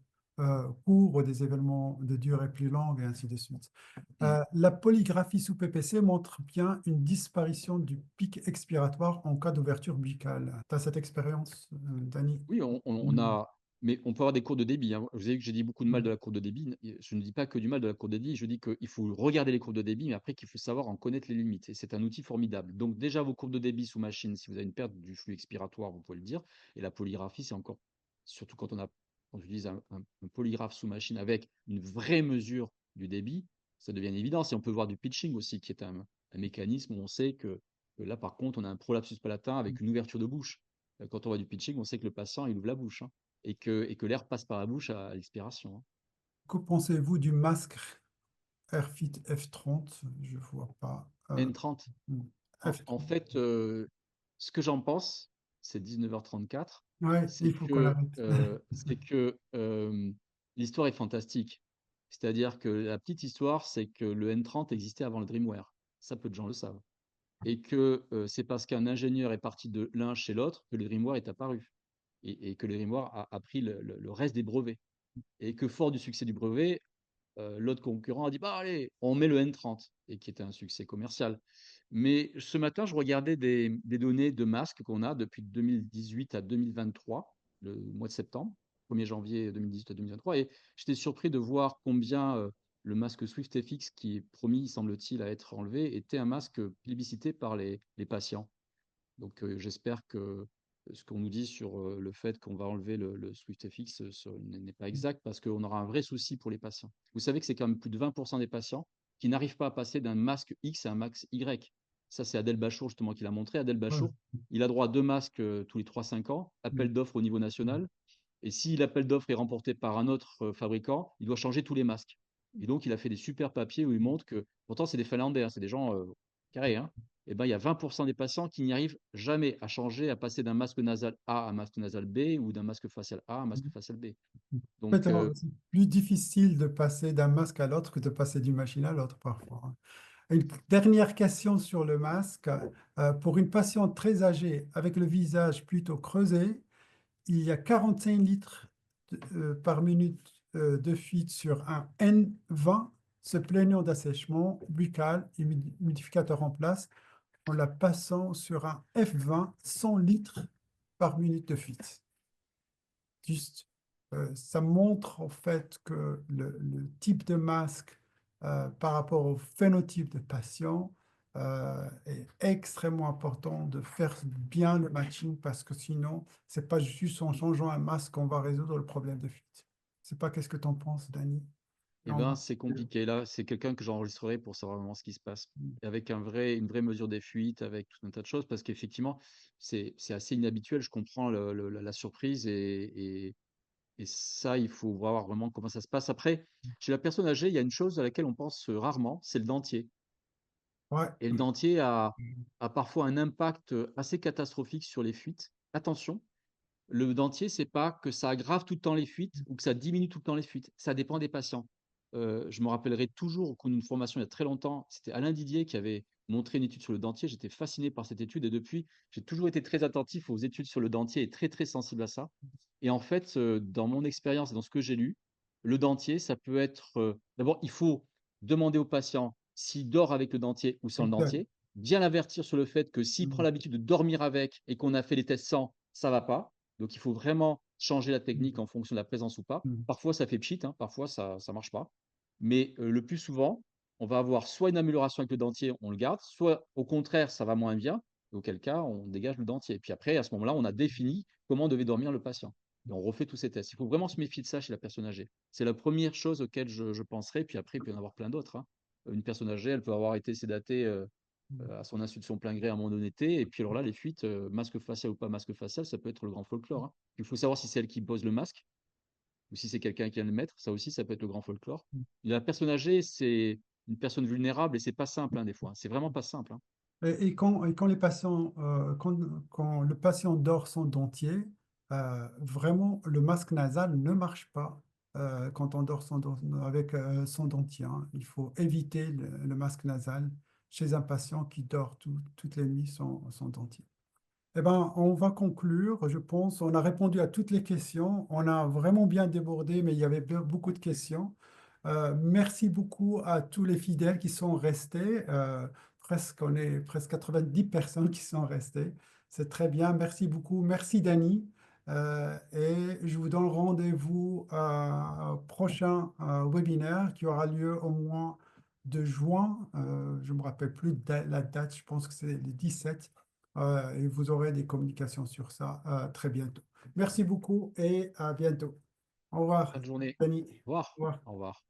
courts ou des événements de durée plus longue et ainsi de suite. Mm. La polygraphie sous PPC montre bien une disparition du pic expiratoire en cas d'ouverture buccale. Tu as cette expérience, Dani? Oui, on a, mais on peut avoir des cours de débit, hein. Vous avez vu que j'ai dit beaucoup de mal de la courbe de débit. Je ne dis pas que du mal de la courbe de débit. Je dis qu'il faut regarder les courbes de débit, mais après qu'il faut savoir en connaître les limites. Et c'est un outil formidable. Donc déjà vos courbes de débit sous machine, si vous avez une perte du flux expiratoire, vous pouvez le dire. Et la polygraphie, c'est encore surtout quand on utilise un polygraphe sous machine avec une vraie mesure du débit, ça devient une évidence. Et on peut voir du pitching aussi, qui est un mécanisme où on sait que là, par contre, on a un prolapsus palatin avec une ouverture de bouche. Quand on voit du pitching, on sait que le patient, il ouvre la bouche, hein, et que l'air passe par la bouche à l'expiration, hein. Que pensez-vous du masque Airfit F30? Je vois pas. N30. En F30. fait, ce que j'en pense, c'est 19h34, Ouais, il faut qu'on arrête. c'est que l'histoire est fantastique. C'est-à-dire que la petite histoire, c'est que le N30 existait avant le Dreamwear. Ça, peu de gens le savent. Et que c'est parce qu'un ingénieur est parti de l'un chez l'autre que le Dreamwear est apparu. Et que le Dreamwear a pris le reste des brevets. Et que fort du succès du brevet, l'autre concurrent a dit bah allez, on met le N30, et qui était un succès commercial. Mais ce matin, je regardais des données de masques qu'on a depuis 2018 à 2023, le mois de septembre, 1er janvier 2018 à 2023, et j'étais surpris de voir combien le masque Swift FX, qui est promis, semble-t-il, à être enlevé, était un masque plébiscité par les patients. Donc j'espère que ce qu'on nous dit sur le fait qu'on va enlever le Swift FX n'est pas exact, parce qu'on aura un vrai souci pour les patients. Vous savez que c'est quand même plus de 20% des patients qui n'arrivent pas à passer d'un masque X à un masque Y. Ça, c'est Adèle Bachour justement qui l'a montré. Adèle Ouais. Bachour, il a droit à 2 masques tous les 3-5 ans, appel d'offres au niveau national. Et si l'appel d'offres est remporté par un autre fabricant, il doit changer tous les masques. Et donc, il a fait des super papiers où il montre que, pourtant, c'est des Finlandais, hein, c'est des gens carrés, hein. Et ben, il y a 20% des patients qui n'y arrivent jamais à changer, à passer d'un masque nasal A à un masque nasal B, ou d'un masque facial A à un masque facial B. Donc, Peut-être, c'est plus difficile de passer d'un masque à l'autre que de passer d'une machine à l'autre parfois, hein. Une dernière question sur le masque. Pour une patiente très âgée avec le visage plutôt creusé, il y a 45 litres par minute de fuite sur un N20, se plaignant d'assèchement buccal et humidificateur en place, en la passant sur un F20, 100 litres par minute de fuite. Juste, ça montre en fait que le type de masque par rapport au phénotype de patient est extrêmement important de faire bien le matching, parce que sinon, c'est pas juste en changeant un masque qu'on va résoudre le problème de fuite. Je sais pas, qu'est-ce que tu en penses, Dani? Et eh on ben, va- c'est compliqué. Là, c'est quelqu'un que j'enregistrerai pour savoir vraiment ce qui se passe. Et avec une vraie mesure des fuites, avec tout un tas de choses, parce qu'effectivement, c'est assez inhabituel. Je comprends la surprise, et ça, il faut voir vraiment comment ça se passe. Après, chez la personne âgée, il y a une chose à laquelle on pense rarement, c'est le dentier. Ouais. Et le dentier a parfois un impact assez catastrophique sur les fuites. Attention, le dentier, c'est pas que ça aggrave tout le temps les fuites ou que ça diminue tout le temps les fuites. Ça dépend des patients. Je me rappellerai toujours au cours d'une formation il y a très longtemps, c'était Alain Didier qui avait montré une étude sur le dentier. J'étais fasciné par cette étude, et depuis, j'ai toujours été très attentif aux études sur le dentier et très très sensible à ça. Et en fait, dans mon expérience et dans ce que j'ai lu, le dentier, ça peut être d'abord, il faut demander au patient s'il dort avec le dentier ou sans le Exact. dentier, bien l'avertir sur le fait que s'il prend l'habitude de dormir avec et qu'on a fait les tests sans, ça va pas. Donc, il faut vraiment changer la technique en fonction de la présence ou pas. Parfois, ça fait pchit, hein, parfois, ça ne marche pas. Mais le plus souvent, on va avoir soit une amélioration avec le dentier, on le garde, soit au contraire, ça va moins bien, auquel cas, on dégage le dentier. Et puis après, à ce moment-là, on a défini comment devait dormir le patient. Et on refait tous ces tests. Il faut vraiment se méfier de ça chez la personne âgée. C'est la première chose auquel je penserai. Puis après, il peut y en avoir plein d'autres, hein. Une personne âgée, elle peut avoir été sédatée à son insu de son plein gré à un moment donné. Et puis alors là, les fuites, masque facial ou pas masque facial, ça peut être le grand folklore, hein. Il faut savoir si c'est elle qui pose le masque ou si c'est quelqu'un qui vient le mettre. Ça aussi, ça peut être le grand folklore. Et la personne âgée, c'est une personne vulnérable, et c'est pas simple, hein, des fois. C'est vraiment pas simple, hein. Et quand les patients, quand le patient dort sans dentier, vraiment, le masque nasal ne marche pas quand on dort avec son dentier, hein. Il faut éviter le masque nasal chez un patient qui dort toutes les nuits sans dentier. Eh ben, on va conclure, je pense. On a répondu à toutes les questions. On a vraiment bien débordé, mais il y avait beaucoup de questions. Merci beaucoup à tous les fidèles qui sont restés. On est presque 90 personnes qui sont restées. C'est très bien. Merci beaucoup. Merci, Dani. Et je vous donne rendez-vous au prochain webinaire qui aura lieu au mois de juin. Je ne me rappelle plus de la date. Je pense que c'est le 17. et vous aurez des communications sur ça très bientôt. Merci beaucoup et à bientôt. Au revoir, Bonne journée. Denis. Au revoir. Au revoir. Au revoir.